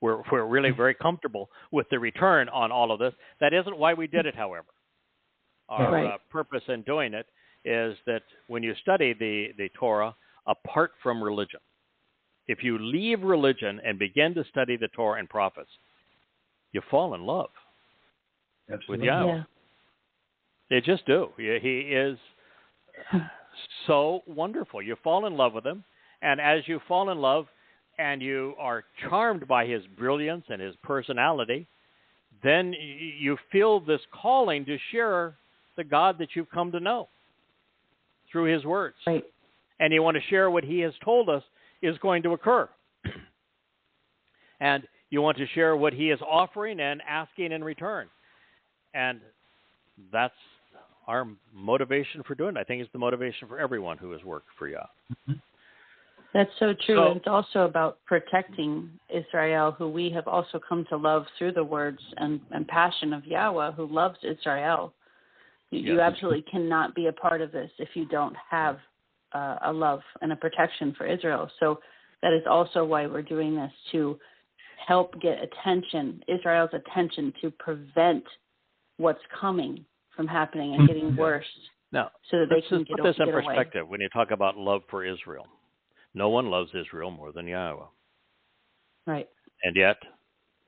we're really very comfortable with the return on all of this. That isn't why we did it, however. Our purpose in doing it is that when you study the Torah apart from religion, if you leave religion and begin to study the Torah and prophets, you fall in love with Yahweh. Yeah. They just do. He is so wonderful. You fall in love with him, and as you fall in love and you are charmed by his brilliance and his personality, then you feel this calling to share the God that you've come to know through his words. Right. And you want to share what he has told us is going to occur. And you want to share what he is offering and asking in return. And that's our motivation for doing it. I think it's the motivation for everyone who has worked for Yah. That's so true. So, and it's also about protecting Israel, who we have also come to love through the words and passion of Yahweh, who loves Israel. You absolutely cannot be a part of this if you don't have a love and a protection for Israel. So that is also why we're doing this, to help get Israel's attention, to prevent what's coming from happening and getting worse. Now, so that they can put this in get perspective. Away. When you talk about love for Israel, no one loves Israel more than Yahweh. Right. And yet,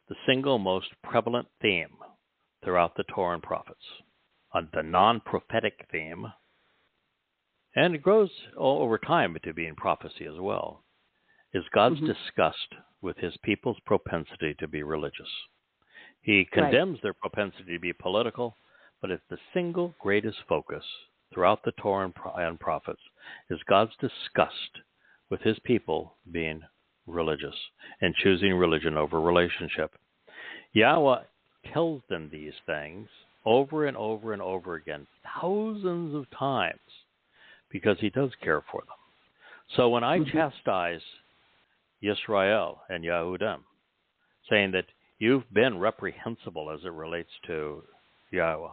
the single most prevalent theme throughout the Torah and prophets, the non-prophetic theme, and it grows over time to being prophecy as well, is God's disgust with his people's propensity to be religious. He condemns their propensity to be political, but it's the single greatest focus throughout the Torah and prophets is God's disgust with his people being religious and choosing religion over relationship. Yahweh tells them these things over and over and over again, thousands of times, because he does care for them. So when I chastise Yisrael and Yehudim, saying that you've been reprehensible as it relates to Yahweh,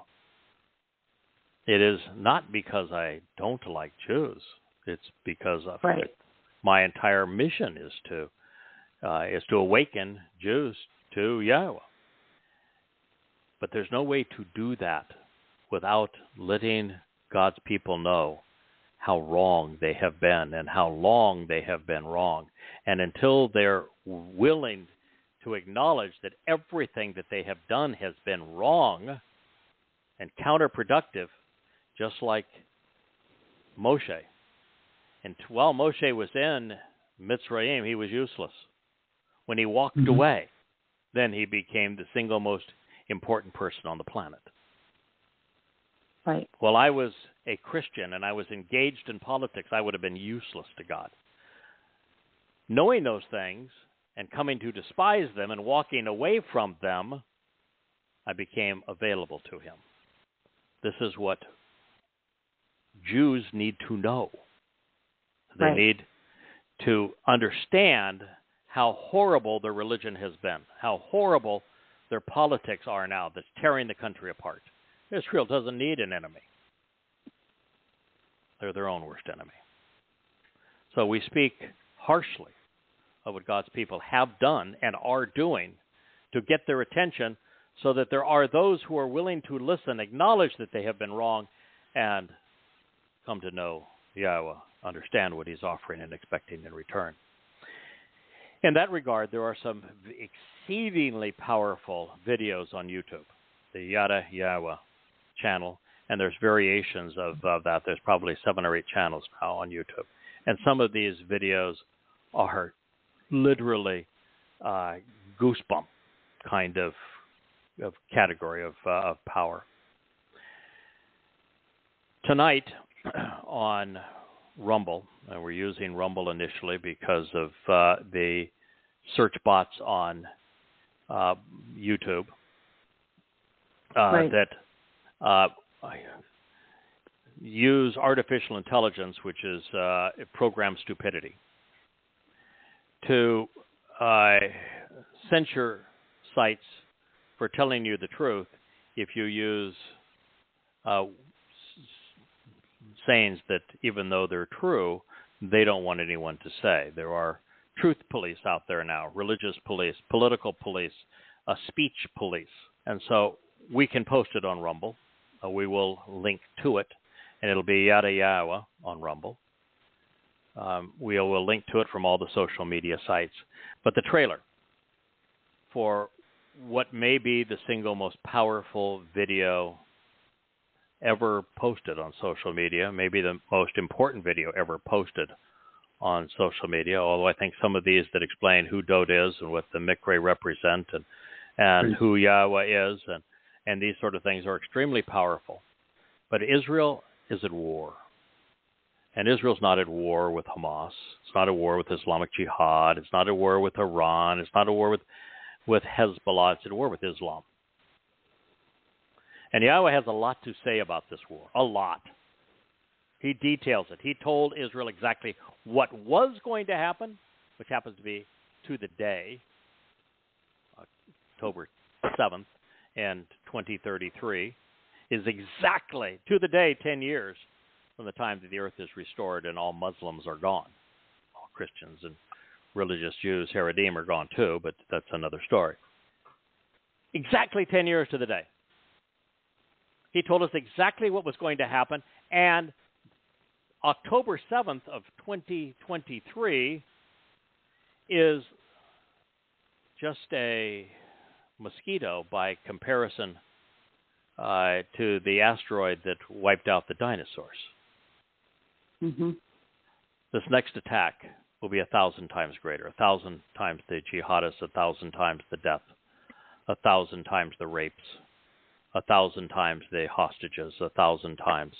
it is not because I don't like Jews. It's because of my entire mission is to awaken Jews to Yahweh. But there's no way to do that without letting God's people know how wrong they have been and how long they have been wrong. And until they're willing to acknowledge that everything that they have done has been wrong and counterproductive, just like Moshe. And while Moshe was in Mitzrayim, he was useless. When he walked away, then he became the single most important person on the planet. Right. While I was a Christian and I was engaged in politics, I would have been useless to God. Knowing those things and coming to despise them and walking away from them, I became available to him. This is what Jews need to know. They need to understand how horrible their religion has been, how horrible their politics are now that's tearing the country apart. Israel doesn't need an enemy. They're their own worst enemy. So we speak harshly of what God's people have done and are doing to get their attention, so that there are those who are willing to listen, acknowledge that they have been wrong, and come to know Yahweh, understand what he's offering and expecting in return. In that regard, there are some exceedingly powerful videos on YouTube, the Yada Yahweh channel, and there's variations of that. There's probably 7 or 8 channels now on YouTube. And some of these videos are literally goosebump kind of category of power. Tonight on Rumble, and we're using Rumble initially because of the search bots on YouTube that use artificial intelligence, which is program stupidity, to censure sites for telling you the truth if you use sayings that, even though they're true, they don't want anyone to say. There are truth police out there now, religious police, political police, speech police. And so we can post it on Rumble. We will link to it, and it'll be Yada Yahweh on Rumble. We will link to it from all the social media sites. But the trailer for what may be the single most powerful video ever posted on social media, maybe the most important video ever posted on social media, although I think some of these that explain who Dode is and what the Mikre represent and who Yahweh is, and these sort of things are extremely powerful. But Israel is at war. And Israel's not at war with Hamas. It's not at war with Islamic Jihad. It's not at war with Iran. It's not at war with Hezbollah. It's at war with Islam. And Yahweh has a lot to say about this war. A lot. He details it. He told Israel exactly what was going to happen, which happens to be to the day, October 7th in 2033, is exactly to the day 10 years from the time that the earth is restored and all Muslims are gone. All Christians and religious Jews, Haredim, are gone too, but that's another story. Exactly 10 years to the day. He told us exactly what was going to happen, and October 7th of 2023 is just a mosquito by comparison to the asteroid that wiped out the dinosaurs. Mm-hmm. This next attack will be 1,000 times greater, 1,000 times the jihadists, 1,000 times the death, 1,000 times the rapes, 1,000 times the hostages, 1,000 times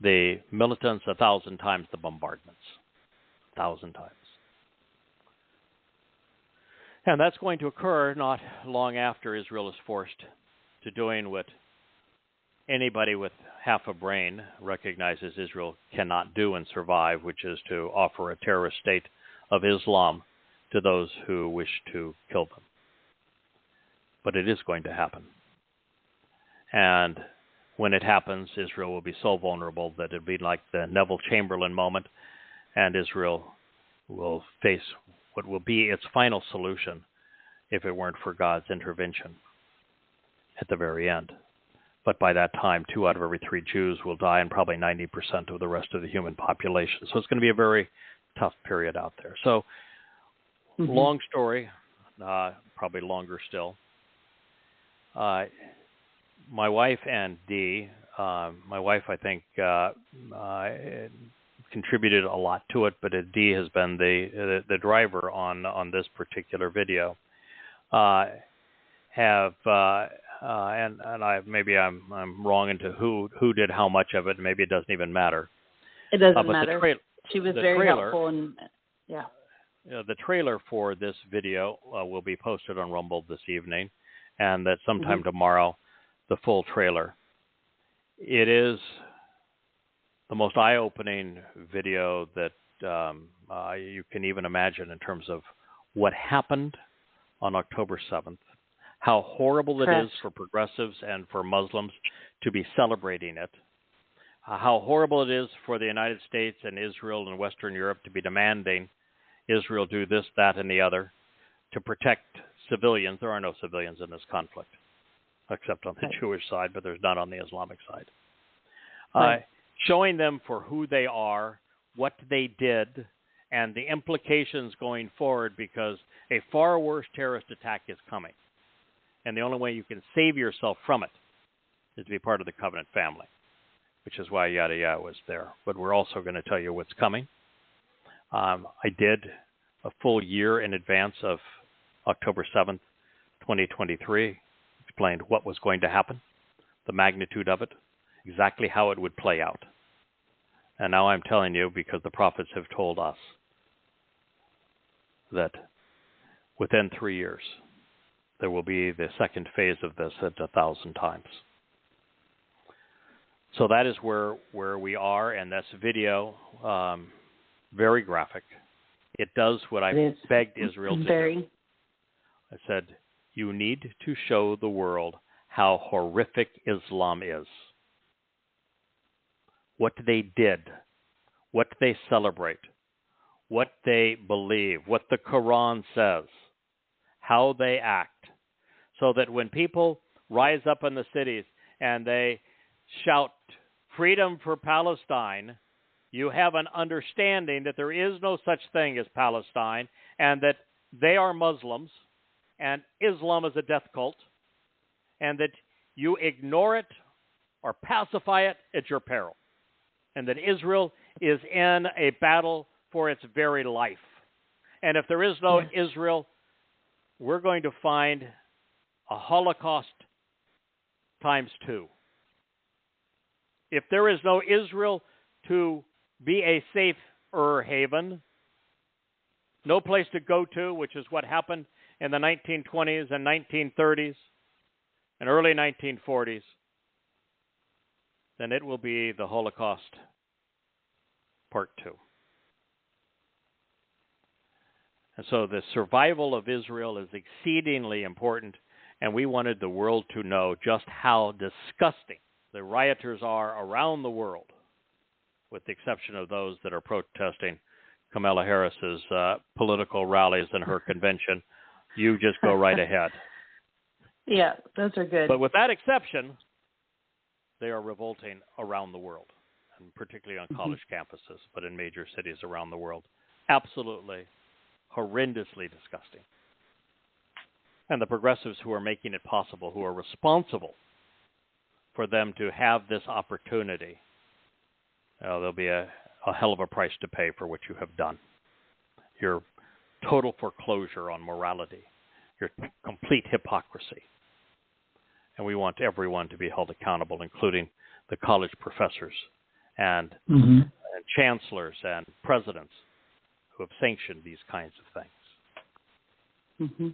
the militants, 1,000 times the bombardments, 1,000 times. And that's going to occur not long after Israel is forced to doing what anybody with half a brain recognizes Israel cannot do and survive, which is to offer a terrorist state of Islam to those who wish to kill them. But it is going to happen. And when it happens, Israel will be so vulnerable that it'll be like the Neville Chamberlain moment, and Israel will face what will be its final solution if it weren't for God's intervention at the very end. But by that time, 2 out of every 3 Jews will die, and probably 90% of the rest of the human population. So it's going to be a very tough period out there. So, long story, probably longer still. My wife and Dee, my wife, I think, contributed a lot to it, but Dee has been the driver on this particular video. And maybe I'm wrong into who did how much of it. And maybe it doesn't even matter. It doesn't matter. She was very helpful, and yeah. The trailer for this video will be posted on Rumble this evening, and that sometime tomorrow, the full trailer. It is the most eye-opening video that you can even imagine in terms of what happened on October 7th, how horrible it is for progressives and for Muslims to be celebrating it, how horrible it is for the United States and Israel and Western Europe to be demanding Israel do this, that, and the other to protect civilians. There are no civilians in this conflict, except on the Jewish side, but there's none on the Islamic side. Showing them for who they are, what they did, and the implications going forward, because a far worse terrorist attack is coming. And the only way you can save yourself from it is to be part of the covenant family, which is why Yada Yah was there. But we're also going to tell you what's coming. I did a full year in advance of October 7th, 2023, explained what was going to happen, the magnitude of it, exactly how it would play out. And now I'm telling you, because the prophets have told us, that within 3 years, there will be the second phase of this at 1,000 times. So that is where we are, and that's video, very graphic. It does what I begged Israel to do. I said, you need to show the world how horrific Islam is. What they did, what they celebrate, what they believe, what the Quran says, how they act, so that when people rise up in the cities and they shout freedom for Palestine, you have an understanding that there is no such thing as Palestine, and that they are Muslims, and Islam is a death cult, and that you ignore it or pacify it at your peril, and that Israel is in a battle for its very life. And if there is no Israel, we're going to find a Holocaust times 2. If there is no Israel to be a safer haven, no place to go to, which is what happened in the 1920s and 1930s and early 1940s, then it will be the Holocaust part 2. And so the survival of Israel is exceedingly important, and we wanted the world to know just how disgusting the rioters are around the world, with the exception of those that are protesting Kamala Harris's political rallies and her convention. You just go right ahead. Yeah, those are good. But with that exception, they are revolting around the world, and particularly on college campuses, but in major cities around the world. Absolutely, horrendously disgusting. And the progressives who are making it possible, who are responsible for them to have this opportunity, there'll be a hell of a price to pay for what you have done. Your total foreclosure on morality, your complete hypocrisy. And we want everyone to be held accountable, including the college professors and chancellors and presidents who have sanctioned these kinds of things.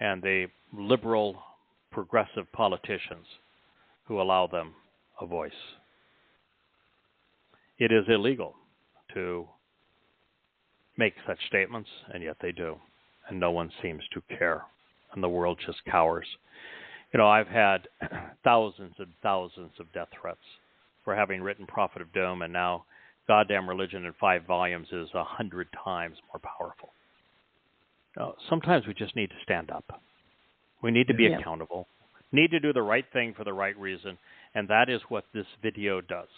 And the liberal, progressive politicians who allow them a voice. It is illegal to make such statements, and yet they do. And no one seems to care. And the world just cowers. You know, I've had thousands and thousands of death threats for having written Prophet of Doom, and now Goddamn Religion in 5 volumes is 100 times more powerful. Sometimes we just need to stand up. We need to be accountable, need to do the right thing for the right reason, and that is what this video does.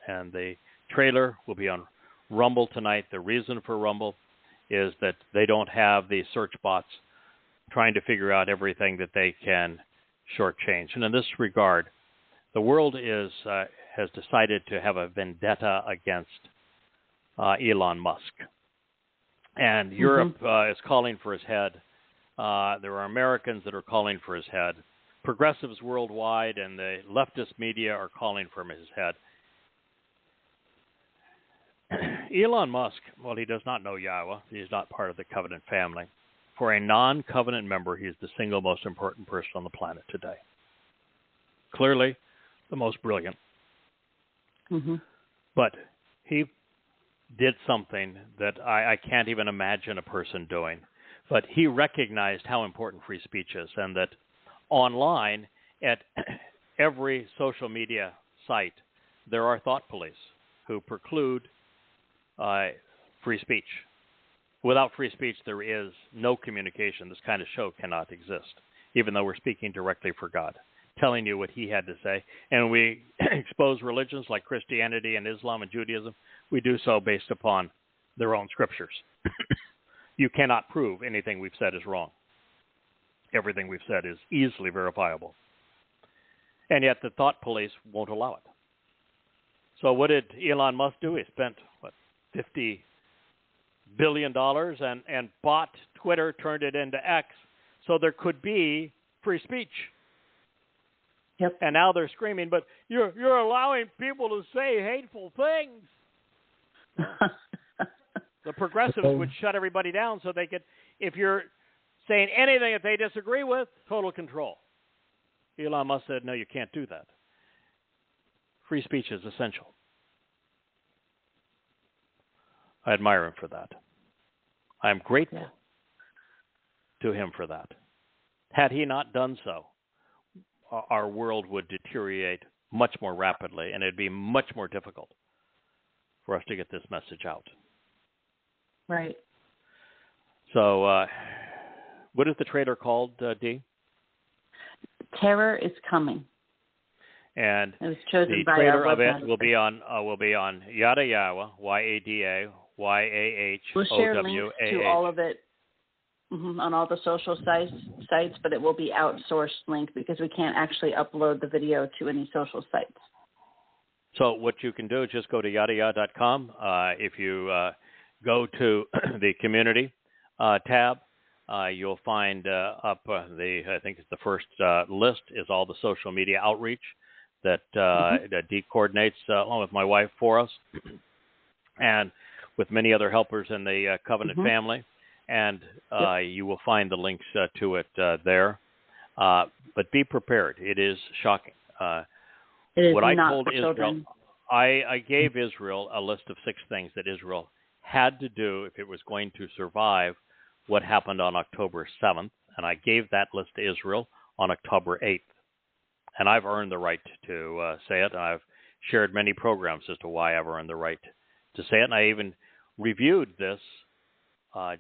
And the trailer will be on Rumble tonight. The reason for Rumble is that they don't have the search bots trying to figure out everything that they can shortchange. And in this regard, the world has decided to have a vendetta against Elon Musk. And Europe is calling for his head. There are Americans that are calling for his head. Progressives worldwide and the leftist media are calling for his head. Elon Musk, well, he does not know Yahowah. He's not part of the covenant family. For a non-covenant member, he is the single most important person on the planet today. Clearly, the most brilliant. But he did something that I can't even imagine a person doing. But he recognized how important free speech is, and that online, at every social media site, there are thought police who preclude free speech. Without free speech, there is no communication. This kind of show cannot exist, even though we're speaking directly for God, telling you what he had to say. And we expose religions like Christianity and Islam and Judaism. We do so based upon their own scriptures. You cannot prove anything we've said is wrong. Everything we've said is easily verifiable. And yet the thought police won't allow it. So what did Elon Musk do? He spent, $50 billion and bought Twitter, turned it into X, so there could be free speech. And now they're screaming, but you're allowing people to say hateful things. The progressives would shut everybody down so they could, if you're saying anything that they disagree with, total control. Elon Musk said, no, you can't do that. Free speech is essential. I admire him for that. I am grateful to him for that. Had he not done so, our world would deteriorate much more rapidly, and it'd be much more difficult for us to get this message out. Right. So, what is the trailer called, Dee? Terror is Coming. And it was chosen the by trailer of it will be on Yahowah, YADAYAHOWAH. We'll share links to all of it on all the social sites, but it will be outsourced link because we can't actually upload the video to any social sites. So what you can do is just go to yahowah.com. If you go to the community tab, you'll find up I think it's the first list is all the social media outreach that that Dee coordinates along with my wife for us, and with many other helpers in the Covenant family. And you will find the links to it there. But be prepared. It is shocking. It is what I not told for Israel, children. I gave Israel a list of 6 things that Israel had to do if it was going to survive what happened on October 7th. And I gave that list to Israel on October 8th. And I've earned the right to say it. And I've shared many programs as to why I've earned the right to say it. And I even reviewed this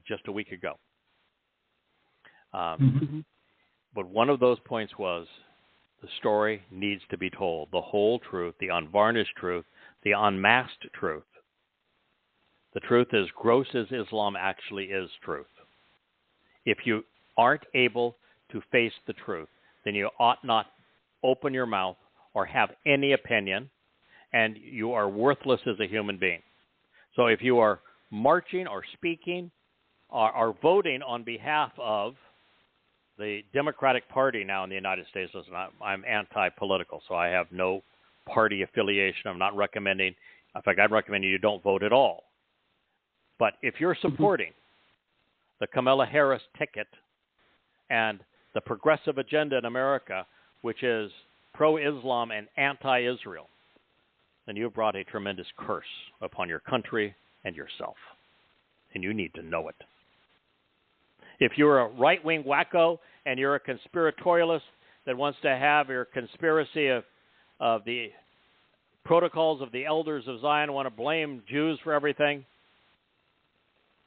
just a week ago. But one of those points was the story needs to be told, the whole truth, the unvarnished truth, the unmasked truth. The truth is, gross as Islam actually is truth. If you aren't able to face the truth, then you ought not open your mouth or have any opinion, and you are worthless as a human being. So if you are marching or speaking or voting on behalf of the Democratic Party now in the United States, listen, I'm anti-political, so I have no party affiliation. I'm not recommending, in fact, I'd recommend you don't vote at all. But if you're supporting the Kamala Harris ticket and the progressive agenda in America, which is pro-Islam and anti-Israel, then you've brought a tremendous curse upon your country and yourself. And you need to know it. If you're a right-wing wacko and you're a conspiratorialist that wants to have your conspiracy of the protocols of the elders of Zion, want to blame Jews for everything,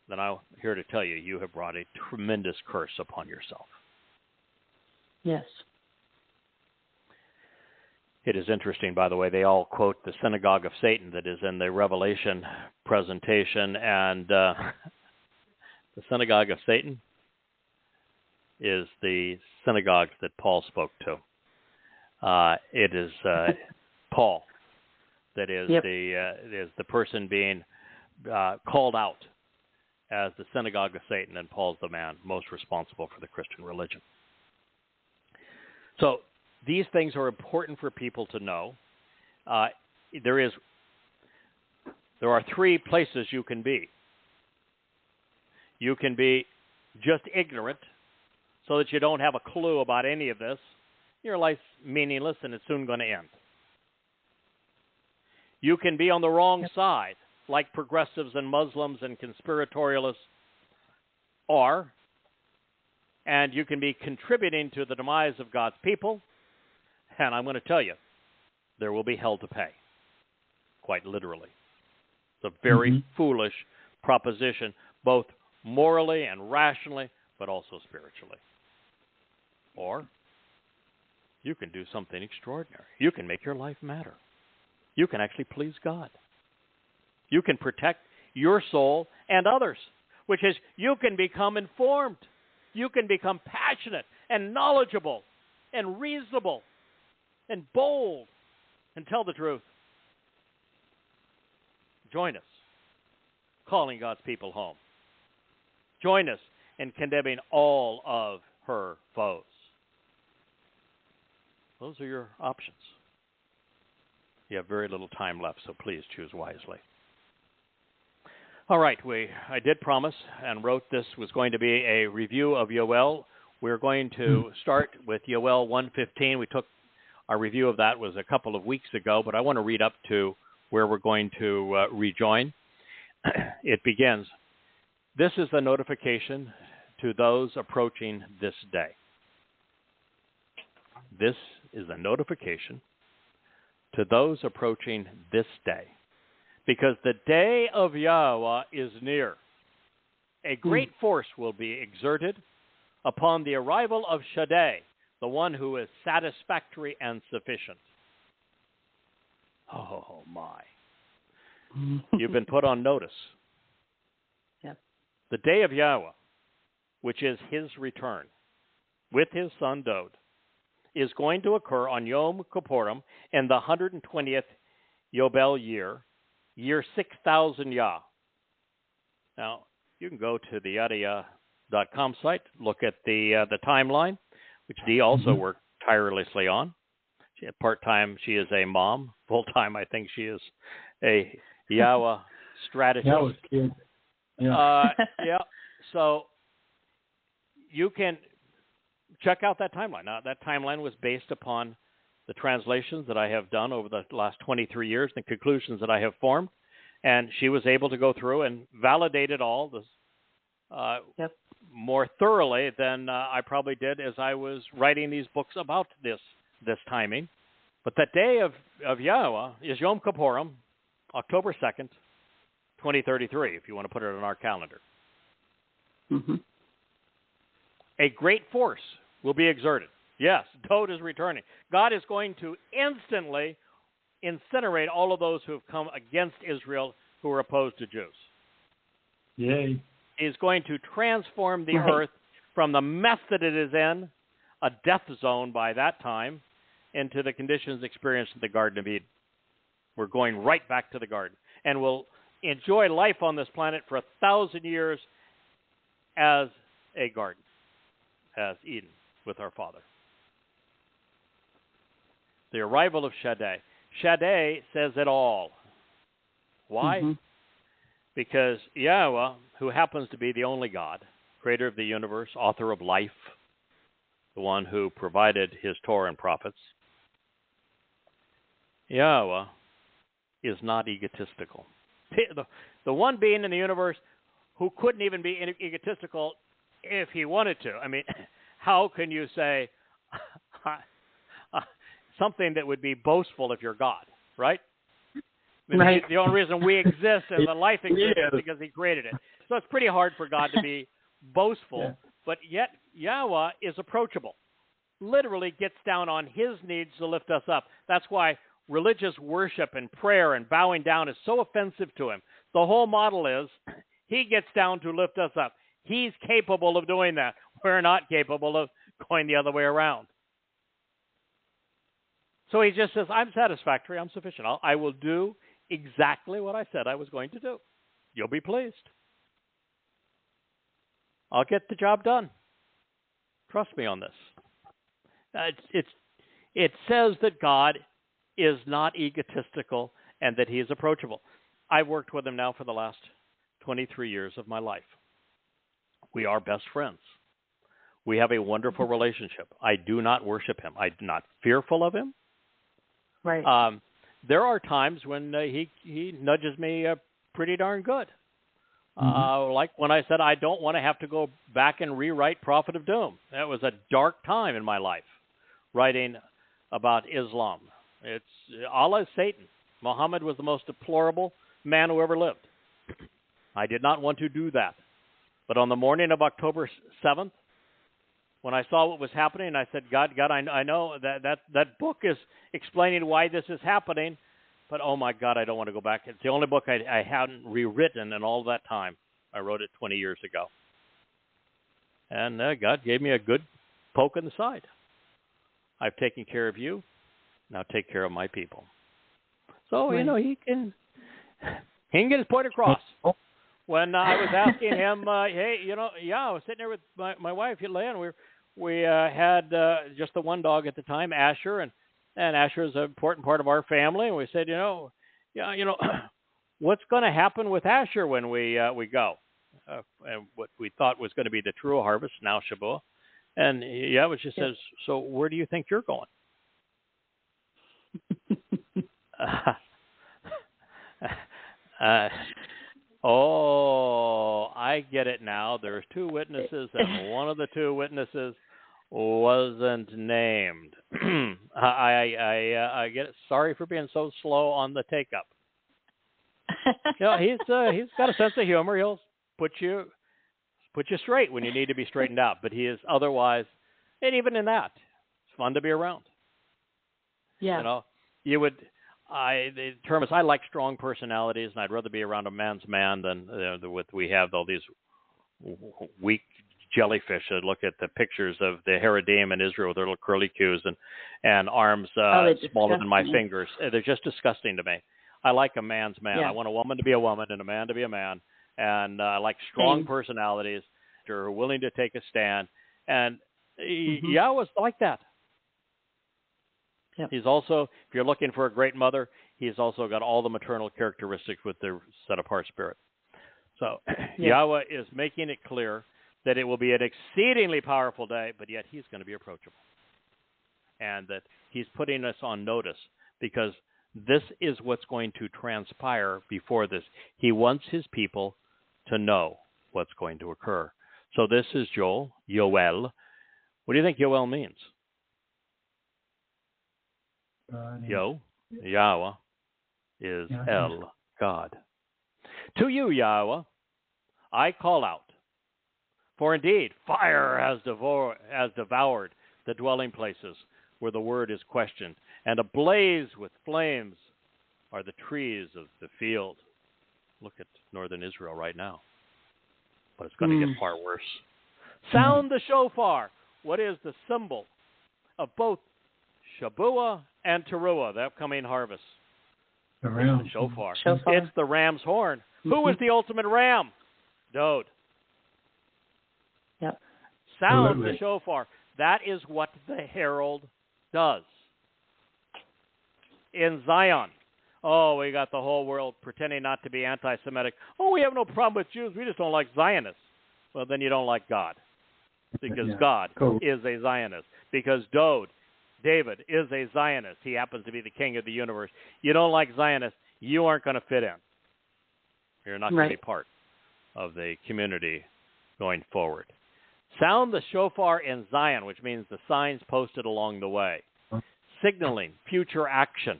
then I'm here to tell you, you have brought a tremendous curse upon yourself. Yes. It is interesting, by the way, they all quote the synagogue of Satan that is in the Revelation presentation, and the synagogue of Satan is the synagogue that Paul spoke to. It is Paul that is the person being called out as the synagogue of Satan, and Paul's the man most responsible for the Christian religion. So these things are important for people to know. There are 3 places you can be. You can be just ignorant, so that you don't have a clue about any of this. Your life's meaningless and it's soon going to end. You can be on the wrong side, like progressives and Muslims and conspiratorialists are, and you can be contributing to the demise of God's people, and I'm going to tell you, there will be hell to pay, quite literally. It's a very foolish proposition, both morally and rationally, but also spiritually. Or you can do something extraordinary. You can make your life matter. You can actually please God. You can protect your soul and others, which is you can become informed. You can become passionate and knowledgeable and reasonable and bold and tell the truth. Join us, calling God's people home. Join us in condemning all of her foes. Those are your options. You have very little time left, so please choose wisely. All right, I did promise and wrote this was going to be a review of Yow'el. We're going to start with Yow'el 1:15. We took our review of that was a couple of weeks ago, but I want to read up to where we're going to rejoin. It begins, "This is the notification to those approaching this day." This is a notification to those approaching this day, because the day of Yahowah is near. A great force will be exerted upon the arrival of Shaddai, the one who is satisfactory and sufficient. Oh, my. You've been put on notice. Yep. The day of Yahowah, which is his return, with his son Dod, is going to occur on Yom Kippurim in the 120th Yow'el year 6000 Yah. Now, you can go to the Yahowah.com site. Look at the timeline, which Dee also worked tirelessly on. Part-time, she is a mom. Full-time, I think she is a Yahowah strategist. That was good. Yeah. So you can check out that timeline. Now, that timeline was based upon the translations that I have done over the last 23 years, the conclusions that I have formed, and she was able to go through and validate it all more thoroughly than I probably did as I was writing these books about this timing. But that day of Yahowah is Yom Kippurim, October 2nd, 2033, if you want to put it on our calendar. Mm-hmm. A great force will be exerted. Yes, Dowd is returning. God is going to instantly incinerate all of those who have come against Israel who are opposed to Jews. Yay. He is going to transform the earth from the mess that it is in, a death zone by that time, into the conditions experienced in the Garden of Eden. We're going right back to the garden. And we'll enjoy life on this planet for 1,000 years as a garden, as Eden with our Father. The arrival of Shaddai. Shaddai says it all. Why? Mm-hmm. Because Yahowah, who happens to be the only God, creator of the universe, author of life, the one who provided his Torah and prophets, Yahowah is not egotistical. The one being in the universe who couldn't even be egotistical if he wanted to. I mean, how can you say something that would be boastful if you're God, right? I mean, the only reason we exist and the life exists is because he created it. So it's pretty hard for God to be boastful, but yet Yahowah is approachable. Literally gets down on his needs to lift us up. That's why religious worship and prayer and bowing down is so offensive to him. The whole model is he gets down to lift us up. He's capable of doing that. We're not capable of going the other way around. So he just says, I'm satisfactory, I'm sufficient. I will do exactly what I said I was going to do. You'll be pleased. I'll get the job done. Trust me on this. It says that God is not egotistical and that he is approachable. I've worked with him now for the last 23 years of my life. We are best friends. We have a wonderful relationship. I do not worship him. I'm not fearful of him. Right. There are times when he nudges me pretty darn good. Like when I said I don't want to have to go back and rewrite Prophet of Doom. That was a dark time in my life, writing about Islam. It's Allah is Satan. Muhammad was the most deplorable man who ever lived. I did not want to do that. But on the morning of October 7th, when I saw what was happening, I said, God, I know that book is explaining why this is happening, but oh my God, I don't want to go back. It's the only book I hadn't rewritten in all that time. I wrote it 20 years ago. And God gave me a good poke in the side. I've taken care of you. Now take care of my people. So, he can get his point across. When I was asking him, hey, I was sitting there with my wife, Leanne. We had just the one dog at the time, Asher, and Asher is an important part of our family. And we said, what's going to happen with Asher when we go? And what we thought was going to be the true harvest, now Shabat. And it just says, so where do you think you're going? I get it now. There's two witnesses, and one of the two witnesses wasn't named. I get it. Sorry for being so slow on the take up. He's got a sense of humor. He'll put you straight when you need to be straightened out. But he is otherwise, and even in that, it's fun to be around. Yeah. The term is, I like strong personalities, and I'd rather be around a man's man than we have all these weak jellyfish that look at the pictures of the Haredim in Israel with their little curly cues and arms smaller than my fingers. They're just disgusting to me. I like a man's man. I want a woman to be a woman and a man to be a man. And I like strong personalities, character, who are willing to take a stand. And Yahweh's like that. Yep. He's also, if you're looking for a great mother, he's also got all the maternal characteristics with the set-apart spirit. So Yahweh is making it clear that it will be an exceedingly powerful day, but yet he's going to be approachable. And that he's putting us on notice because this is what's going to transpire before this. He wants his people to know what's going to occur. So this is Yow'el. What do you think Yow'el means? Yahweh is El, God. To you, Yahweh, I call out. For indeed, fire has devoured the dwelling places where the word is questioned, and ablaze with flames are the trees of the field. Look at northern Israel right now. But it's going to get far worse. Sound the shofar. What is the symbol of both Shabuah and Towrah, the upcoming harvest? The ram. The shofar. Shofar. It's the ram's horn. Who is the ultimate ram? Dode. Yep. Sound the shofar. That is what the herald does. In Zion. Oh, we got the whole world pretending not to be anti-Semitic. Oh, we have no problem with Jews. We just don't like Zionists. Well, then you don't like God. Because God is a Zionist. Because David is a Zionist. He happens to be the king of the universe. You don't like Zionists, you aren't going to fit in. You're not going to be part of the community going forward. Sound the shofar in Zion, which means the signs posted along the way, signaling future action,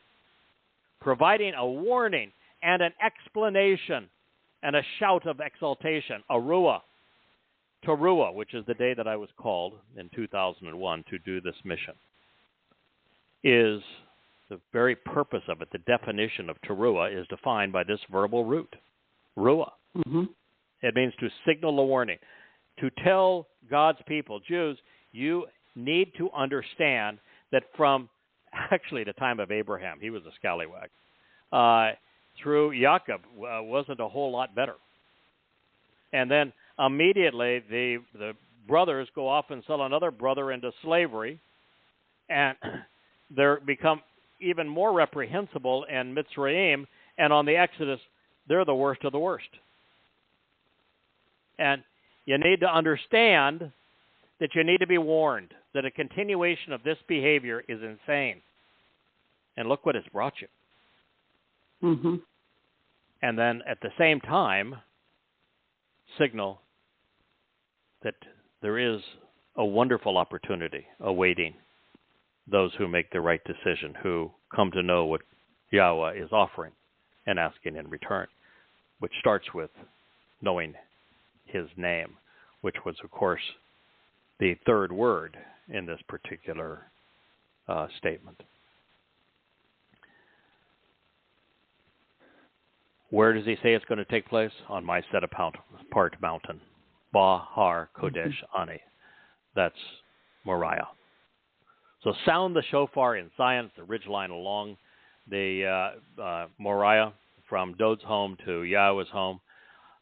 providing a warning and an explanation and a shout of exaltation, a ruah. Towrah, which is the day that I was called in 2001 to do this mission, is the very purpose of it. The definition of Towrah is defined by this verbal root, ruah. It means to signal a warning, to tell God's people, Jews, you need to understand that from actually the time of Abraham, he was a scallywag, through Jacob wasn't a whole lot better. And then immediately the brothers go off and sell another brother into slavery, and they become even more reprehensible in Mitzrayim, and on the Exodus, they're the worst of the worst. And you need to understand that you need to be warned that a continuation of this behavior is insane. And look what it's brought you. And then at the same time, signal that there is a wonderful opportunity awaiting those who make the right decision, who come to know what Yahweh is offering and asking in return, which starts with knowing his name, which was, of course, the third word in this particular statement. Where does he say it's going to take place? On my set-apart mountain, Bahar Kodesh Ani. That's Moriah. So sound the shofar in Zion. It's the ridgeline along the Moriah from Dode's home to Yahweh's home,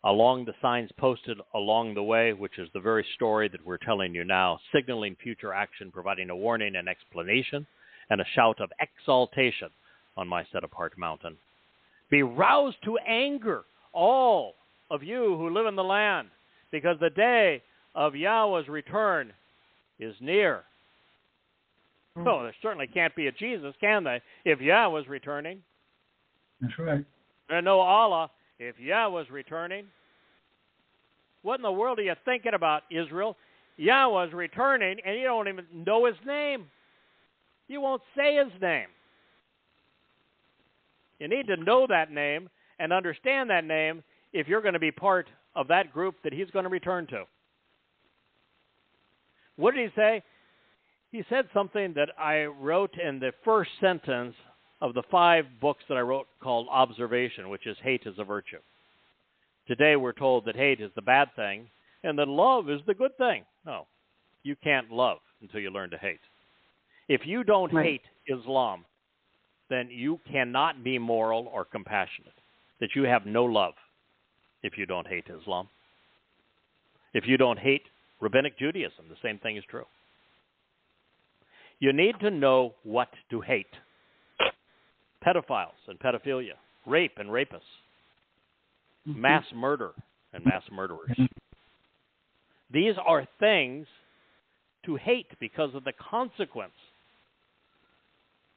along the signs posted along the way, which is the very story that we're telling you now, signaling future action, providing a warning and explanation, and a shout of exaltation on my set-apart mountain. Be roused to anger, all of you who live in the land, because the day of Yahweh's return is near. Oh, there certainly can't be a Jesus, can they, if Yahweh's returning? That's right. There's no Allah if Yahweh's returning. What in the world are you thinking about, Israel? Yahweh's returning, and you don't even know his name. You won't say his name. You need to know that name and understand that name if you're going to be part of that group that he's going to return to. What did he say? He said something that I wrote in the first sentence of the 5 books that I wrote called Observation, which is hate is a virtue. Today we're told that hate is the bad thing and that love is the good thing. No, you can't love until you learn to hate. If you don't hate Islam, then you cannot be moral or compassionate, that you have no love if you don't hate Islam. If you don't hate Rabbinic Judaism, the same thing is true. You need to know what to hate. Pedophiles and pedophilia, rape and rapists, mass murder and mass murderers. These are things to hate because of the consequence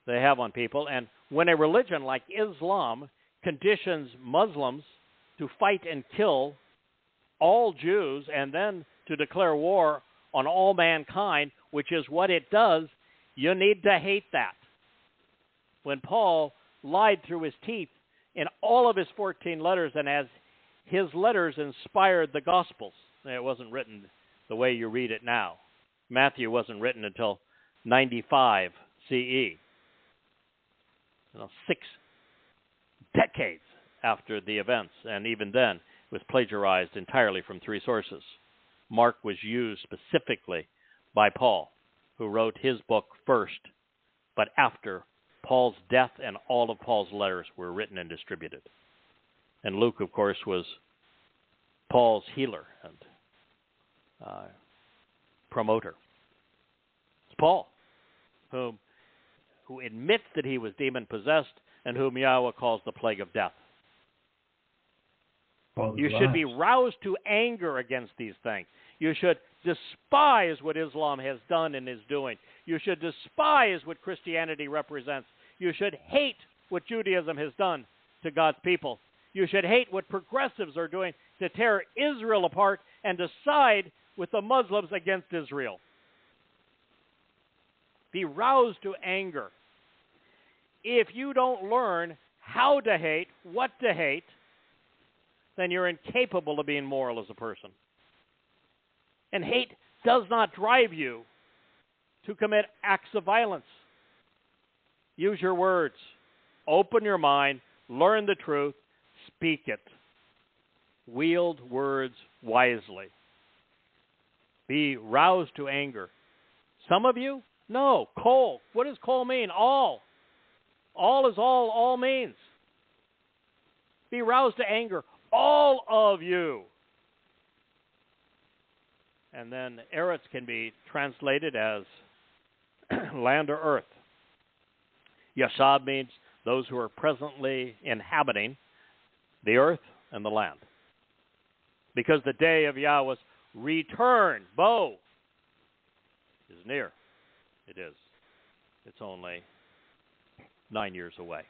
they have on people. And when a religion like Islam conditions Muslims to fight and kill all Jews and then to declare war on all mankind, which is what it does, you need to hate that. When Paul lied through his teeth in all of his 14 letters, and as his letters inspired the Gospels, it wasn't written the way you read it now. Matthew wasn't written until 95 CE. 6 decades after the events, and even then it was plagiarized entirely from 3 sources. Mark was used specifically by Paul, who wrote his book first, but after Paul's death and all of Paul's letters were written and distributed. And Luke, of course, was Paul's healer and promoter. It's Paul, who admits that he was demon-possessed and whom Yahowah calls the plague of death. You should be roused to anger against these things. You should despise what Islam has done and is doing. You should despise what Christianity represents. You should hate what Judaism has done to God's people. You should hate what progressives are doing to tear Israel apart and to side with the Muslims against Israel. Be roused to anger. If you don't learn how to hate, what to hate, then you're incapable of being moral as a person. And hate does not drive you to commit acts of violence. Use your words. Open your mind. Learn the truth. Speak it. Wield words wisely. Be roused to anger. Some of you? No. Kol. What does kol mean? All. All is all means. Be roused to anger. All of you. And then Eretz can be translated as land or earth. Yashab means those who are presently inhabiting the earth and the land. Because the day of Yahweh's return, Bo, is near. It is. It's only 9 years away.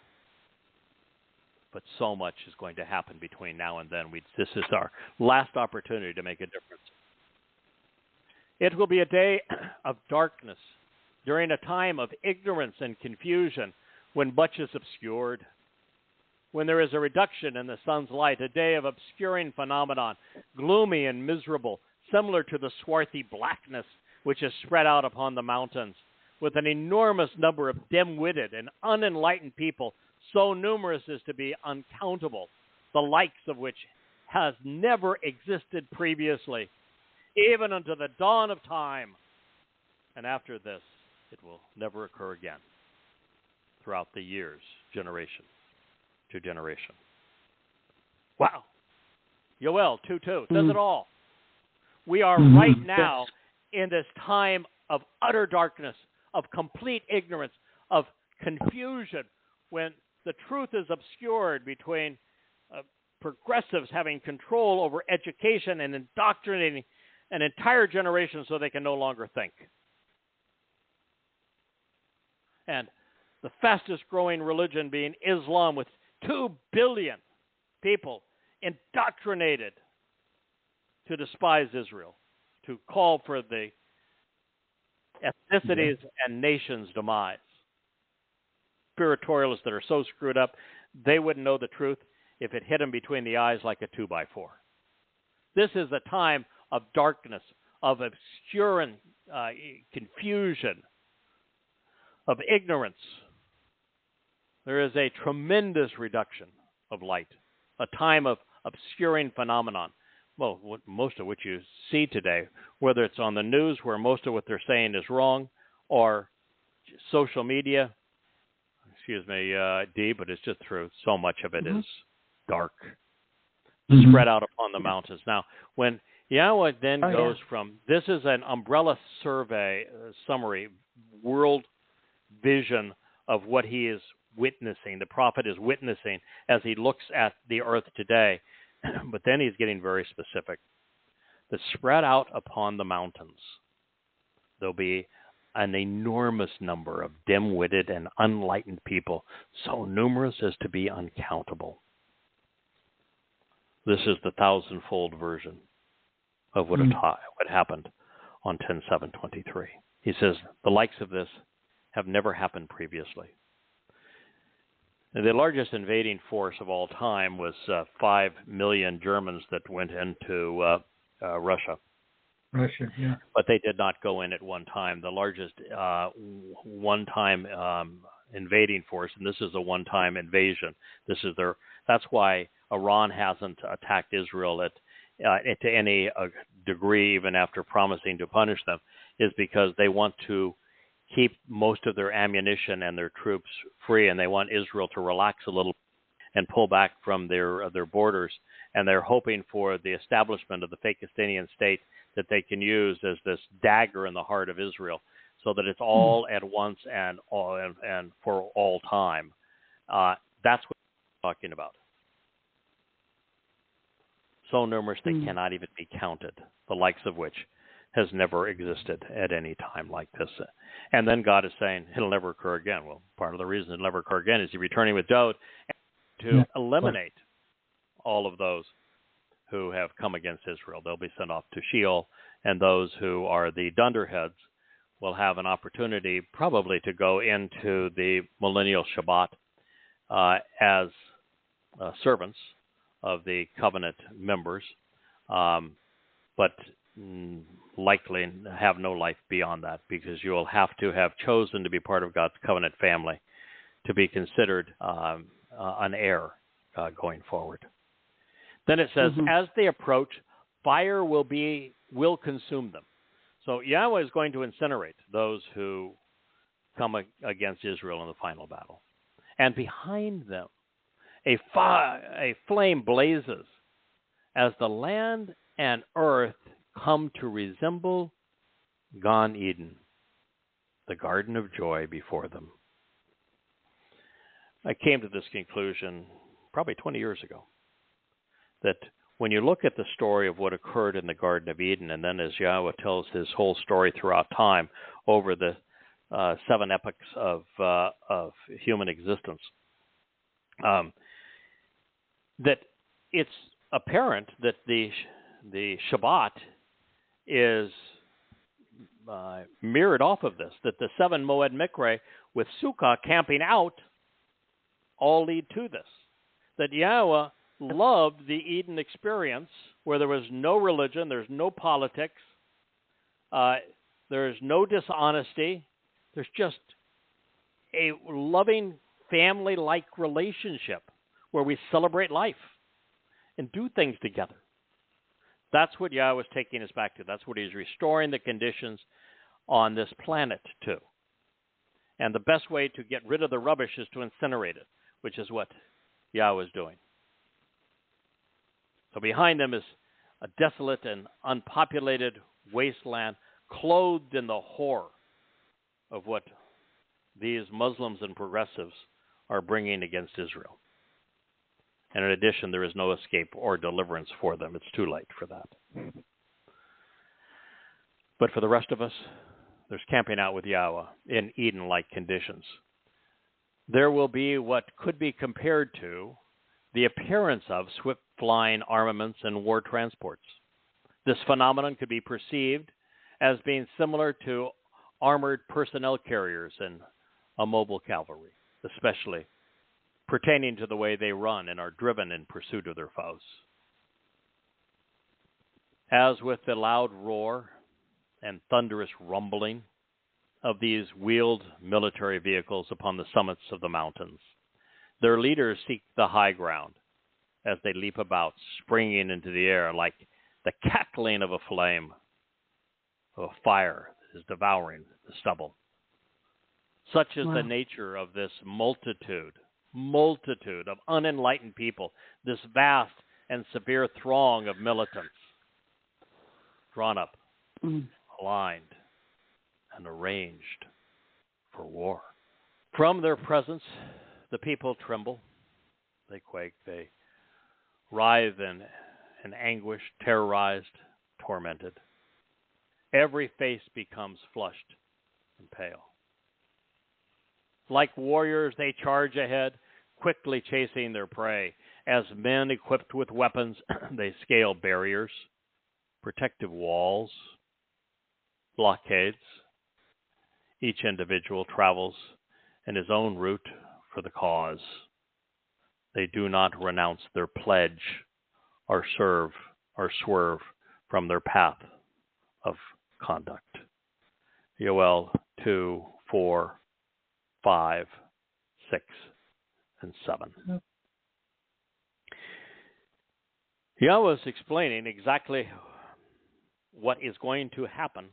But so much is going to happen between now and then. This is our last opportunity to make a difference. It will be a day of darkness, during a time of ignorance and confusion, when much is obscured, when there is a reduction in the sun's light, a day of obscuring phenomenon, gloomy and miserable, similar to the swarthy blackness which is spread out upon the mountains, with an enormous number of dim-witted and unenlightened people, so numerous as to be uncountable, the likes of which has never existed previously, even unto the dawn of time. And after this, it will never occur again throughout the years, generation to generation. Wow. Yow'el 2:2 says it all. We are right now in this time of utter darkness, of complete ignorance, of confusion, when the truth is obscured between progressives having control over education and indoctrinating an entire generation so they can no longer think. And the fastest growing religion being Islam, with 2 billion people indoctrinated to despise Israel, to call for the ethnicities and nations' demise. Spiritualists that are so screwed up, they wouldn't know the truth if it hit them between the eyes like a 2x4. This is a time of darkness, of obscuring confusion, of ignorance. There is a tremendous reduction of light, a time of obscuring phenomenon. Well, most of which you see today, whether it's on the news where most of what they're saying is wrong, or social media, excuse me, Dee, but it's just true. So much of it is dark, spread out upon the mountains. Now, when Yahowah then goes from, this is an umbrella survey, summary, world vision of what he is witnessing, the prophet is witnessing as he looks at the earth today. But then he's getting very specific. That spread out upon the mountains, there'll be an enormous number of dim-witted and unenlightened people, so numerous as to be uncountable. This is the thousandfold version of what happened on 10/7/23. He says, the likes of this have never happened previously. And the largest invading force of all time was 5 million Germans that went into Russia. Russia, yeah. But they did not go in at one time. The largest one-time invading force, and this is a one-time invasion. That's why Iran hasn't attacked Israel to any degree, even after promising to punish them, is because they want to keep most of their ammunition and their troops free, and they want Israel to relax a little and pull back from their borders. And they're hoping for the establishment of the fake Palestinian state that they can use as this dagger in the heart of Israel, so that it's all at once and for all time. That's what we're talking about. So numerous they cannot even be counted, the likes of which has never existed at any time like this. And then God is saying it'll never occur again. Well, part of the reason it'll never occur again is he's returning with Dowd to eliminate all of those who have come against Israel. They'll be sent off to Sheol, and those who are the dunderheads will have an opportunity probably to go into the millennial Shabat as servants of the covenant members, but likely have no life beyond that, because you will have to have chosen to be part of God's covenant family to be considered an heir going forward. Then it says, as they approach, fire will consume them. So Yahowah is going to incinerate those who come against Israel in the final battle. And behind them, a flame blazes as the land and earth come to resemble Gan Eden, the garden of joy before them. I came to this conclusion probably 20 years ago, that when you look at the story of what occurred in the Garden of Eden, and then as Yahowah tells his whole story throughout time over the 7 epochs of human existence, that it's apparent that the Shabbat is mirrored off of this, that the 7 Moed Mikre with Sukkah camping out all lead to this, that Yahowah loved the Eden experience where there was no religion, there's no politics, there's no dishonesty, there's just a loving family-like relationship where we celebrate life and do things together. That's what Yahowah is taking us back to. That's what he's restoring the conditions on this planet to. And the best way to get rid of the rubbish is to incinerate it, which is what Yahowah is doing. So behind them is a desolate and unpopulated wasteland, clothed in the horror of what these Muslims and progressives are bringing against Israel. And in addition, there is no escape or deliverance for them. It's too late for that. But for the rest of us, there's camping out with Yahowah in Eden-like conditions. There will be what could be compared to the appearance of swift-flying armaments and war transports. This phenomenon could be perceived as being similar to armored personnel carriers and a mobile cavalry, especially pertaining to the way they run and are driven in pursuit of their foes. As with the loud roar and thunderous rumbling of these wheeled military vehicles upon the summits of the mountains, their leaders seek the high ground as they leap about, springing into the air like the cackling of a flame, of a fire that is devouring the stubble. Such is the nature of this multitude of unenlightened people, this vast and severe throng of militants. drawn up, aligned, and arranged for war. From their presence, the people tremble, they quake, they writhe in anguish, terrorized, tormented. Every face becomes flushed and pale. Like warriors, they charge ahead, quickly chasing their prey. As men equipped with weapons, they scale barriers, protective walls, blockades. Each individual travels in his own route for the cause. They do not renounce their pledge or swerve from their path of conduct. Yow'el 2, 4, 5, 6, and 7. Yahweh is explaining exactly what is going to happen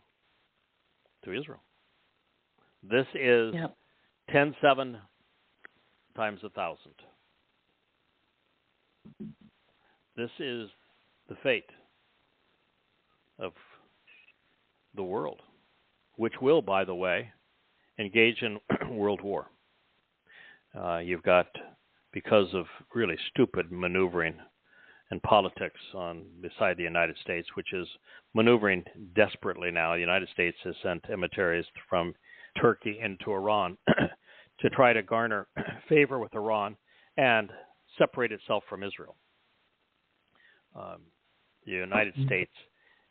to Israel. This is 10,7 times 1,000. This is the fate of the world, which will, by the way, engage in world war. You've got, because of really stupid maneuvering and politics beside the United States, which is maneuvering desperately now. The United States has sent emissaries from Turkey into Iran to try to garner favor with Iran and separate itself from Israel. The United States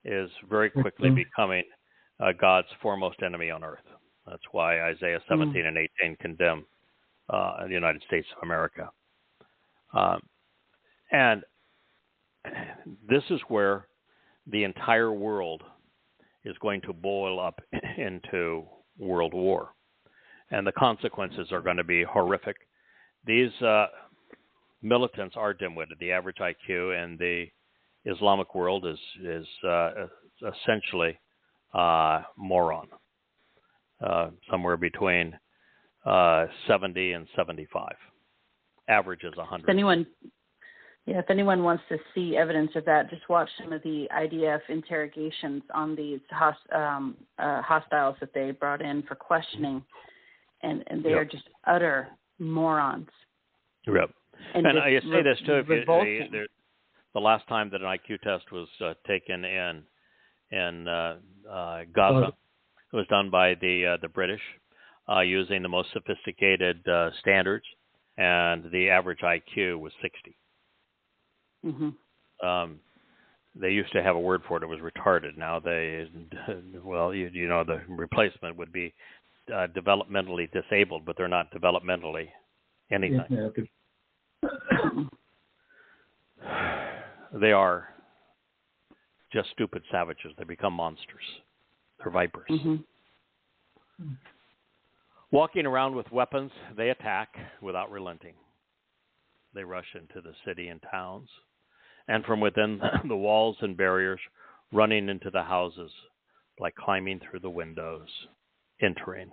is very quickly becoming God's foremost enemy on earth. That's why Isaiah 17 and 18 condemn the United States of America. And this is where the entire world is going to boil up into world war. And the consequences are going to be horrific. These militants are dim-witted. The average IQ in the Islamic world is essentially moron, somewhere between 70 and 75. Average is 100. If anyone wants to see evidence of that, just watch some of the IDF interrogations on these hostiles that they brought in for questioning, and they are just utter morons. Yep. And I say this too. The last time that an IQ test was taken in Gaza, it was done by the British using the most sophisticated standards, and the average IQ was 60. They used to have a word for it. It was retarded. Now the replacement would be developmentally disabled, but they're not developmentally anything. They are just stupid savages. They become monsters. They're vipers. Walking around with weapons, they attack without relenting. They rush into the city and towns, and from within the walls and barriers, running into the houses, like climbing through the windows, entering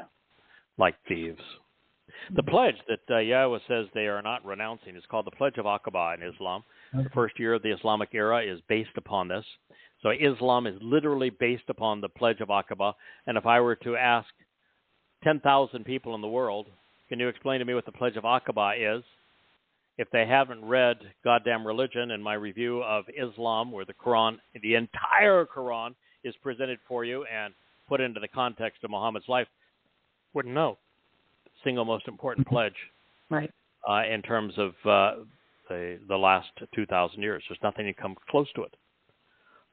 like thieves. The pledge that Yahweh says they are not renouncing is called the Pledge of Aqaba in Islam. The first year of the Islamic era is based upon this. So Islam is literally based upon the Pledge of Aqaba. And if I were to ask 10,000 people in the world, can you explain to me what the Pledge of Aqaba is? If they haven't read Goddamn Religion and my review of Islam, where the Quran, the entire Quran, is presented for you and put into the context of Muhammad's life, wouldn't know. Single most important pledge, right? In terms of the last 2,000 years. There's nothing to come close to it.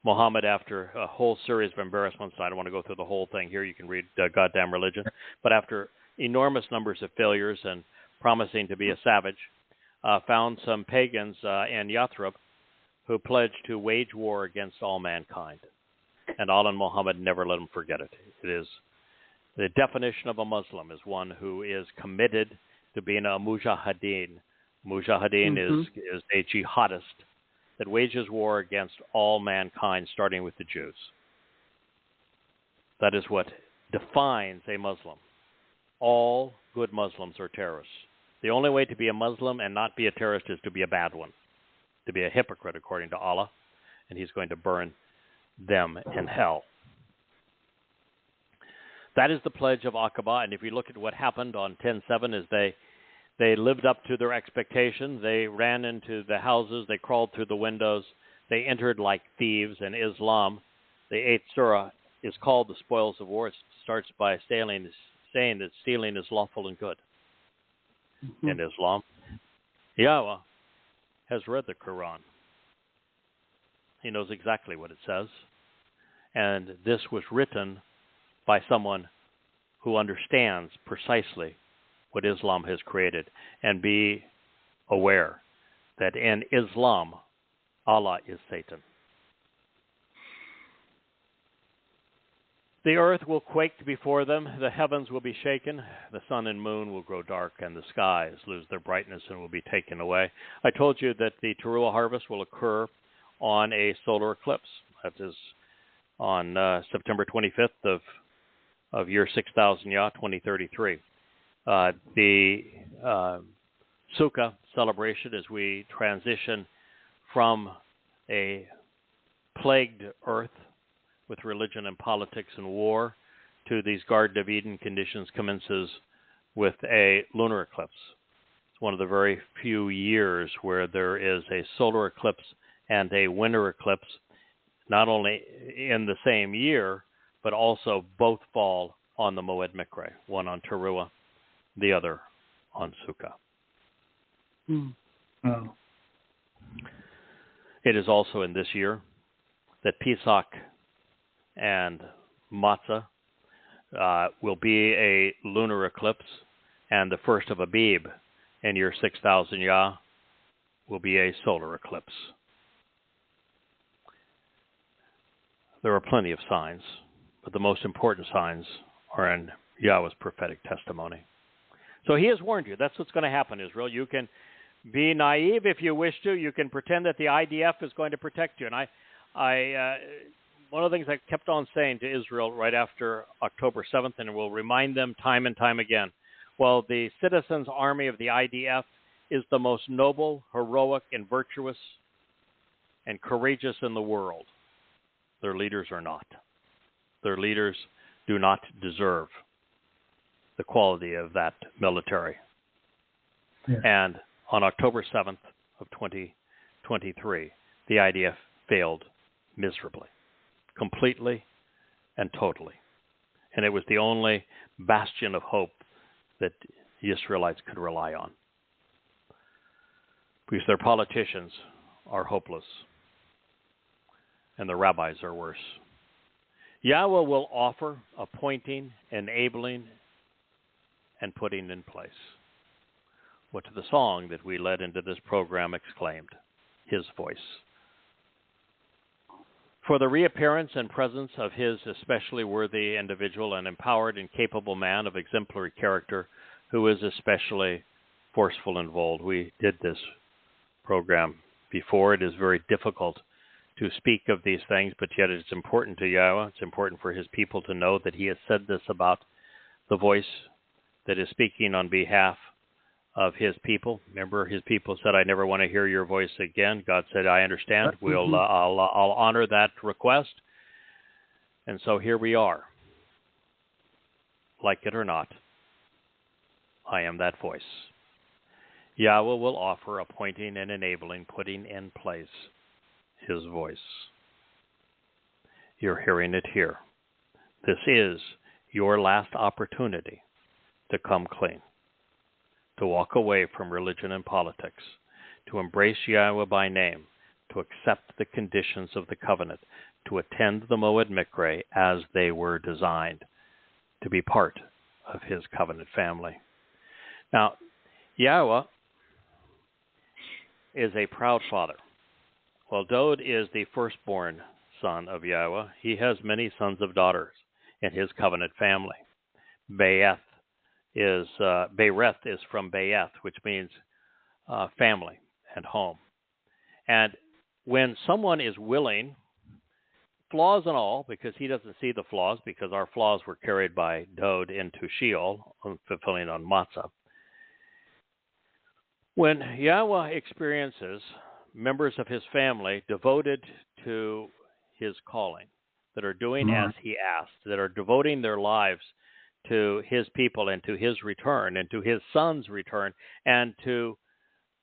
Muhammad, after a whole series of embarrassments, and I don't want to go through the whole thing here, you can read Goddamn Religion, but after enormous numbers of failures and promising to be a savage, found some pagans in Yathrib who pledged to wage war against all mankind. And Allah and Muhammad never let them forget it. It is the definition of a Muslim is one who is committed to being a mujahideen. Mujahideen is a jihadist that wages war against all mankind, starting with the Jews. That is what defines a Muslim. All good Muslims are terrorists. The only way to be a Muslim and not be a terrorist is to be a bad one, to be a hypocrite according to Allah, and He's going to burn them in hell. That is the pledge of Aqaba, and if you look at what happened on 10/7, is they lived up to their expectations. They ran into the houses, they crawled through the windows, they entered like thieves. In Islam, the 8th surah is called the spoils of war. It starts by saying that stealing is lawful and good. Mm-hmm. In Islam, Yahowah has read the Quran. He knows exactly what it says. And this was written by someone who understands precisely what Islam has created. And be aware that in Islam, Allah is Satan. The earth will quake before them, the heavens will be shaken, the sun and moon will grow dark, and the skies lose their brightness and will be taken away. I told you that the Towrah harvest will occur on a solar eclipse. That is on September 25th of year 6000 Yah, 2033. The Sukkah celebration, as we transition from a plagued earth with religion and politics and war to these Garden of Eden conditions, commences with a lunar eclipse. It's one of the very few years where there is a solar eclipse and a winter eclipse, not only in the same year, but also both fall on the Moed Mikre, one on Teruah, the other on Sukkah. Oh. It is also in this year that Pesach and Matzah will be a lunar eclipse, and the first of Abib in year 6000 Yah will be a solar eclipse. There are plenty of signs, but the most important signs are in Yahweh's prophetic testimony. So he has warned you. That's what's going to happen, Israel. You can be naive if you wish to. You can pretend that the IDF is going to protect you. And I one of the things I kept on saying to Israel right after October 7th, and will remind them time and time again, well, the citizens' army of the IDF is the most noble, heroic, and virtuous and courageous in the world. Their leaders are not. Their leaders do not deserve the quality of that military. Yeah. And on October 7th of 2023, the IDF failed miserably, completely and totally. And it was the only bastion of hope that the Israelites could rely on, because their politicians are hopeless and the rabbis are worse. Yahowah will offer appointing, enabling, and putting in place. What the song that we led into this program exclaimed, his voice. For the reappearance and presence of his especially worthy individual and empowered and capable man of exemplary character, who is especially forceful and bold. We did this program before. It is very difficult to speak of these things, but yet it's important to Yahowah. It's important for his people to know that he has said this about the voice that is speaking on behalf of his people. Remember, his people said, I never want to hear your voice again. God said, I understand. I'll honor that request. And so here we are. Like it or not, I am that voice. Yahowah will offer appointing and enabling, putting in place his voice. You're hearing it here. This is your last opportunity to come clean, to walk away from religion and politics, to embrace Yahowah by name, to accept the conditions of the covenant, to attend the Moed Mikre as they were designed, to be part of his covenant family. Now, Yahowah is a proud father. While Dod is the firstborn son of Yahowah, he has many sons and daughters in his covenant family. Bereth is from Bayeth, which means family and home. And when someone is willing, flaws and all, because he doesn't see the flaws, because our flaws were carried by Dod into Sheol, fulfilling on Matzah. When Yahowah experiences members of his family devoted to his calling, that are doing as he asked, that are devoting their lives to his people and to his return and to his son's return and to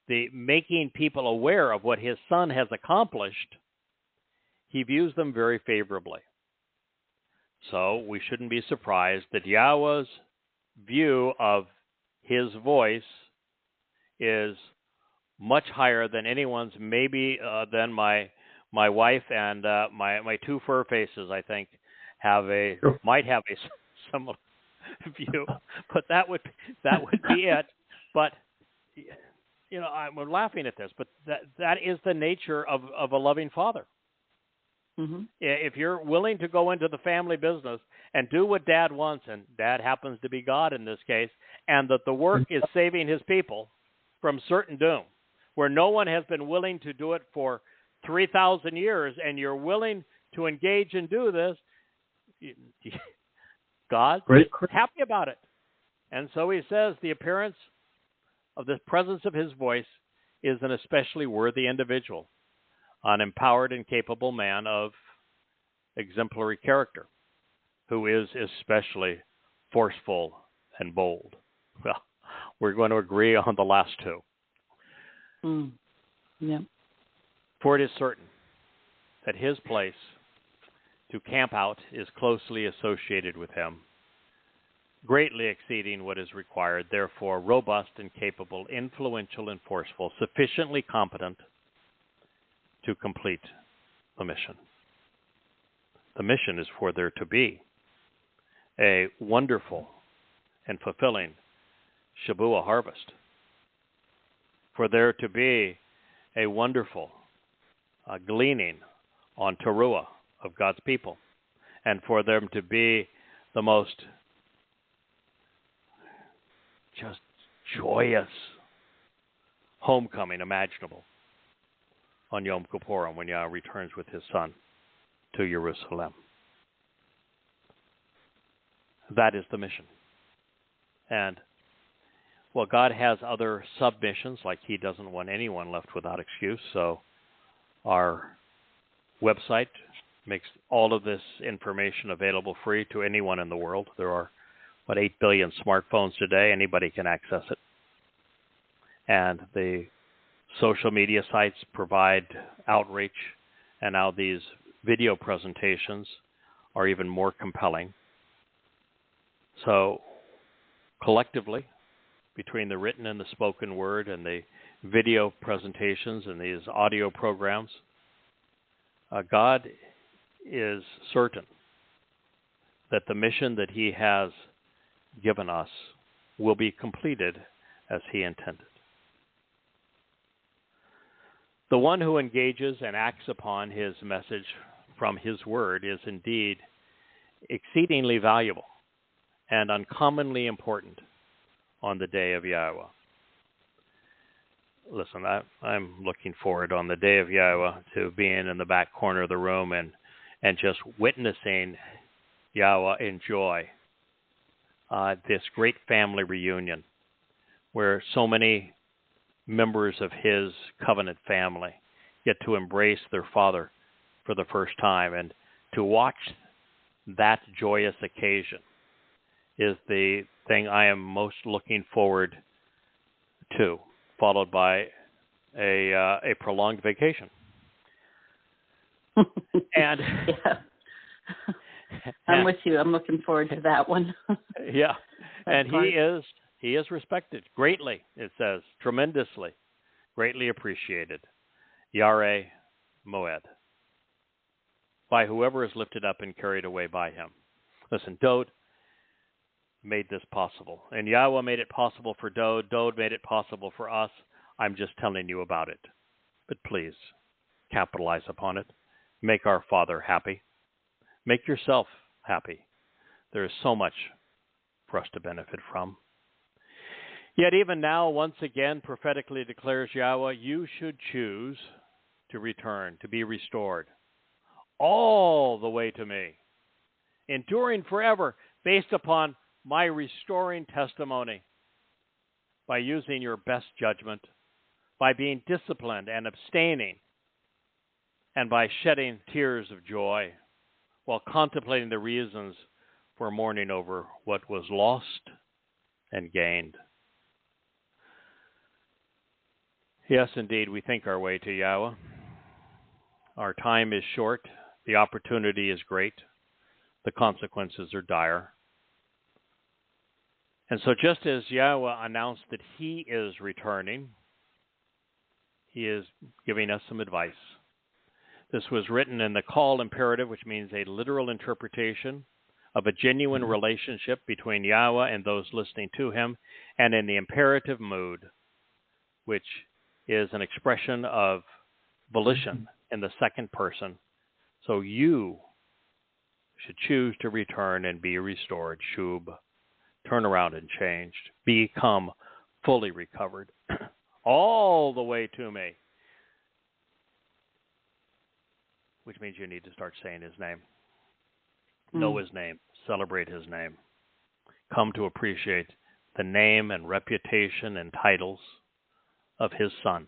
the making people aware of what his son has accomplished, he views them very favorably. So we shouldn't be surprised that Yahweh's view of his voice is much higher than anyone's, maybe than my wife and my two fur faces, I think, might have a similar view, but that would be it. But we're laughing at this, but that is the nature of a loving father. Mm-hmm. If you're willing to go into the family business and do what Dad wants, and Dad happens to be God in this case, and that the work is saving his people from certain doom, where no one has been willing to do it for 3,000 years, and you're willing to engage and do this, God's happy about it. And so he says the appearance of the presence of his voice is an especially worthy individual, an empowered and capable man of exemplary character, who is especially forceful and bold. Well, we're going to agree on the last two. Yeah. For it is certain that his place to camp out is closely associated with him, greatly exceeding what is required, therefore robust and capable, influential and forceful, sufficiently competent to complete the mission. The mission is for there to be a wonderful and fulfilling Shabuah harvest, for there to be a wonderful gleaning on Towrah of God's people, and for them to be the most just joyous homecoming imaginable on Yom Kippur, when Yah returns with his son to Jerusalem. That is the mission. And well, God has other submissions, like he doesn't want anyone left without excuse. So our website makes all of this information available free to anyone in the world. There are, 8 billion smartphones today. Anybody can access it. And the social media sites provide outreach, and now these video presentations are even more compelling. So collectively, between the written and the spoken word and the video presentations and these audio programs, God is certain that the mission that he has given us will be completed as he intended. The one who engages and acts upon his message from his word is indeed exceedingly valuable and uncommonly important on the day of Yahowah. Listen, I'm looking forward on the day of Yahowah to being in the back corner of the room and just witnessing Yahowah enjoy this great family reunion where so many members of his covenant family get to embrace their father for the first time. And to watch that joyous occasion is the thing I am most looking forward to, followed by a prolonged vacation. And yeah. I'm with you. I'm looking forward to that one. Yeah. And he is respected greatly, it says, tremendously, greatly appreciated. Yareh Moed, by whoever is lifted up and carried away by him. Listen, Dode made this possible. And Yahowah made it possible for Dode. Dode made it possible for us. I'm just telling you about it. But please, capitalize upon it. Make our Father happy. Make yourself happy. There is so much for us to benefit from. Yet even now, once again, prophetically declares Yahowah, you should choose to return, to be restored, all the way to me, enduring forever, based upon my restoring testimony, by using your best judgment, by being disciplined and abstaining and by shedding tears of joy while contemplating the reasons for mourning over what was lost and gained. Yes, indeed, we think our way to Yahweh. Our time is short. The opportunity is great. The consequences are dire. And so just as Yahweh announced that he is returning, he is giving us some advice. This was written in the call imperative, which means a literal interpretation of a genuine relationship between Yahweh and those listening to him, and in the imperative mood, which is an expression of volition in the second person. So you should choose to return and be restored, shub, turn around and changed, become fully recovered, all the way to me. Which means you need to start saying his name. Know his name. Celebrate his name. Come to appreciate the name and reputation and titles of his son,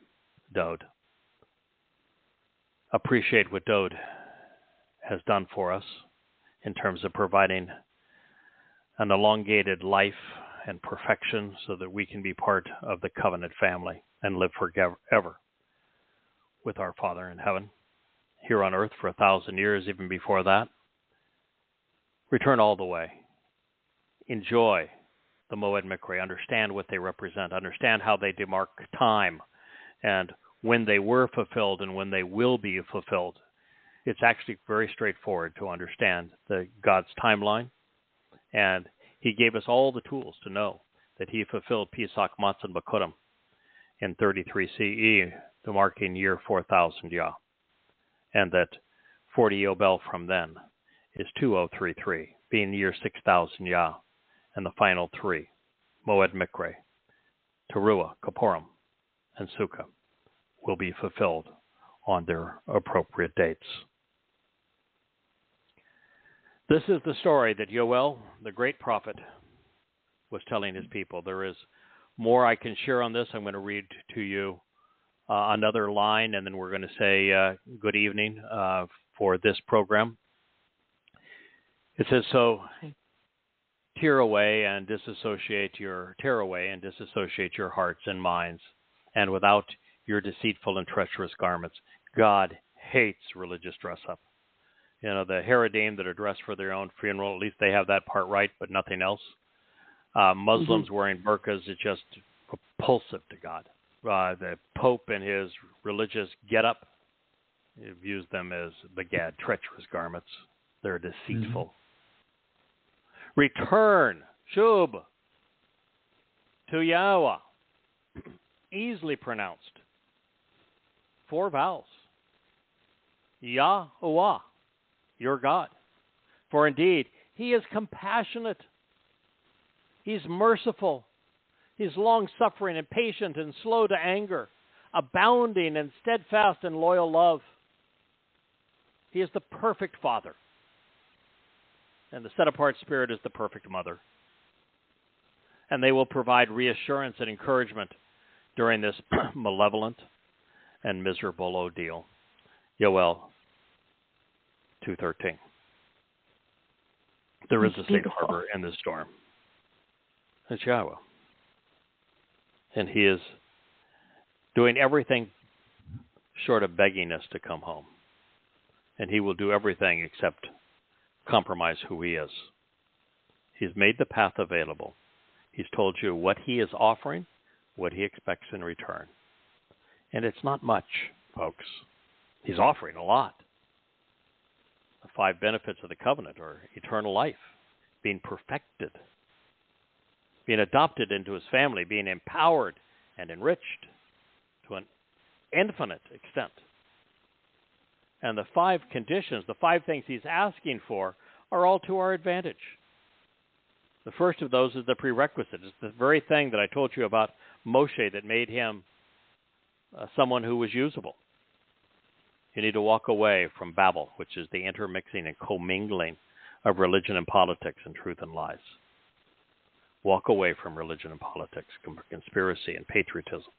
Dode. Appreciate what Dode has done for us in terms of providing an elongated life and perfection so that we can be part of the covenant family and live forever with our Father in heaven, here on earth for 1,000 years, even before that. Return all the way. Enjoy the Moed Mikre. Understand what they represent. Understand how they demark time and when they were fulfilled and when they will be fulfilled. It's actually very straightforward to understand God's timeline. And he gave us all the tools to know that he fulfilled Pesach, Matzah, Bakurim in 33 CE, the marking year 4000 Yah. And that 40 Yow'el from then is 2033, being year 6000 Yah, and the final three, Moed Mikre, Teruah, Kappurim, and Sukkah, will be fulfilled on their appropriate dates. This is the story that Yow'el, the great prophet, was telling his people. There is more I can share on this. I'm going to read to you another line, and then we're going to say good evening for this program. It says, so tear away and disassociate your hearts and minds, and without your deceitful and treacherous garments. God hates religious dress-up. You know, the Haredim that are dressed for their own funeral, at least they have that part right, but nothing else. Muslims wearing burqas is just repulsive to God. The Pope and his religious get-up views them as begad, treacherous garments. They're deceitful. Return, shub, to Yahowah. Easily pronounced. 4 vowels. Yahowah, your God. For indeed, he is compassionate. He's merciful. He's long-suffering and patient and slow to anger, abounding in steadfast and loyal love. He is the perfect Father. And the set-apart Spirit is the perfect Mother. And they will provide reassurance and encouragement during this malevolent and miserable ordeal. Yow'el 2:13. There is a safe harbor in this storm. It's Yahweh. And he is doing everything short of begging us to come home. And he will do everything except compromise who he is. He's made the path available. He's told you what he is offering, what he expects in return. And it's not much, folks. He's offering a lot. The 5 benefits of the covenant are eternal life, being perfected, being adopted into his family, being empowered and enriched to an infinite extent. And the 5 conditions, the 5 things he's asking for, are all to our advantage. The first of those is the prerequisite. It's the very thing that I told you about Moshe that made him someone who was usable. You need to walk away from Babel, which is the intermixing and commingling of religion and politics and truth and lies. Walk away from religion and politics, conspiracy and patriotism.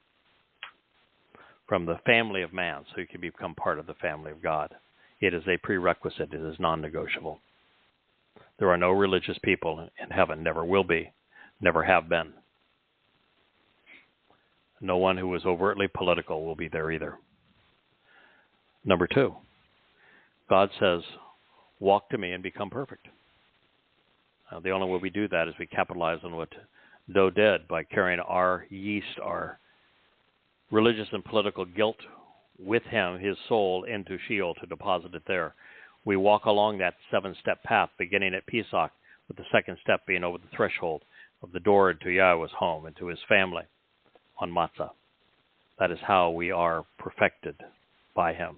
from the family of man so you can become part of the family of God. It is a prerequisite. It is non-negotiable. There are no religious people in heaven, never will be, never have been. No one who is overtly political will be there either. Number 2, God says, walk to me and become perfect. The only way we do that is we capitalize on what Doe did by carrying our yeast, our religious and political guilt with him, his soul, into Sheol to deposit it there. We walk along that 7-step path, beginning at Pesach, with the second step being over the threshold of the door into Yahowah's home and to his family on Matzah. That is how we are perfected by him.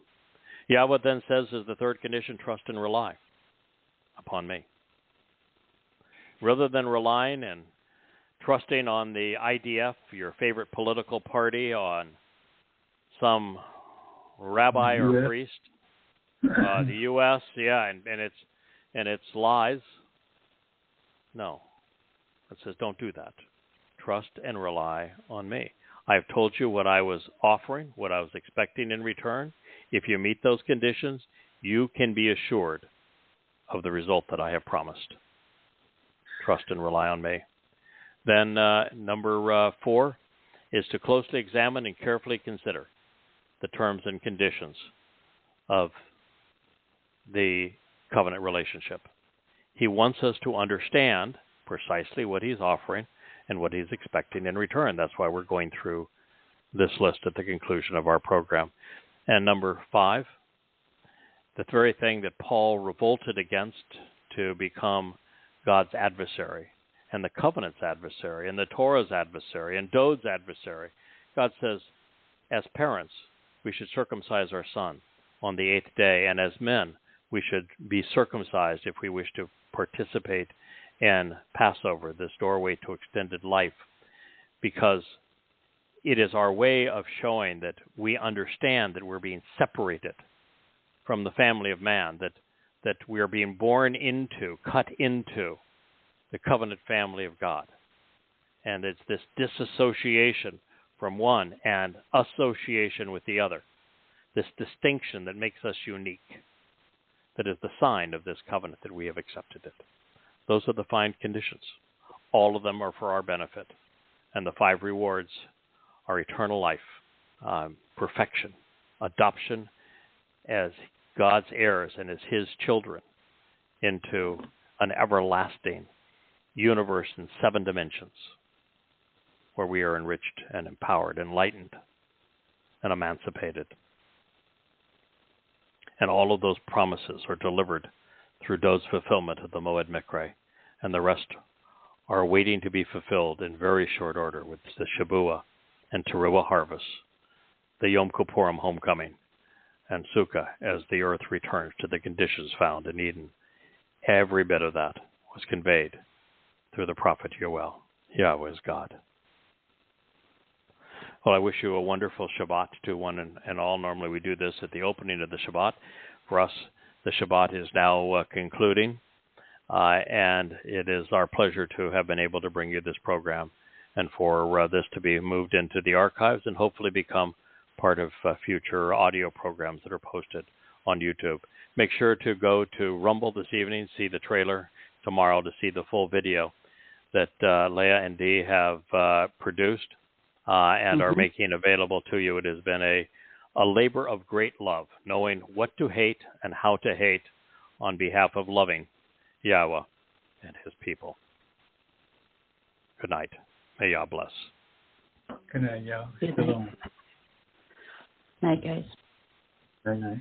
Yahowah then says, as the third condition, trust and rely upon me. Rather than relying and trusting on the IDF, your favorite political party, on some rabbi or priest, the U.S., and its lies. No. It says, don't do that. Trust and rely on me. I have told you what I was offering, what I was expecting in return. If you meet those conditions, you can be assured of the result that I have promised. Trust and rely on me. Then number 4 is to closely examine and carefully consider the terms and conditions of the covenant relationship. He wants us to understand precisely what he's offering and what he's expecting in return. That's why we're going through this list at the conclusion of our program. And number 5, the very thing that Paul revolted against to become God's adversary and the covenant's adversary and the Torah's adversary and Dode's adversary. God says, as parents, we should circumcise our son on the 8th day, and as men, we should be circumcised if we wish to participate in Passover, this doorway to extended life, because it is our way of showing that we understand that we're being separated from the family of man, that we are being born into, cut into the covenant family of God. And it's this disassociation from one and association with the other, this distinction that makes us unique, that is the sign of this covenant that we have accepted it. Those are the 5 conditions. All of them are for our benefit. And the 5 rewards are eternal life, perfection, adoption as God's heirs and as his children into an everlasting universe in 7 dimensions where we are enriched and empowered, enlightened, and emancipated. And all of those promises are delivered through Dode's fulfillment of the Moed Mikre, and the rest are waiting to be fulfilled in very short order with the Shabuah and Teruah harvest, the Yom Kippurim homecoming, and Sukkah as the earth returns to the conditions found in Eden. Every bit of that was conveyed through the prophet Yow'el. Yahweh is God. Well, I wish you a wonderful Shabbat to one and all. Normally we do this at the opening of the Shabbat. For us, the Shabbat is now concluding, and it is our pleasure to have been able to bring you this program and for this to be moved into the archives and hopefully become part of future audio programs that are posted on YouTube. Make sure to go to Rumble this evening, see the trailer tomorrow to see the full video that Leah and Dee have produced and are making available to you. It has been a labor of great love, knowing what to hate and how to hate on behalf of loving Yahowah and his people. Good night. May Yah bless. Good night, Yah. Good night. Night, guys. Very nice.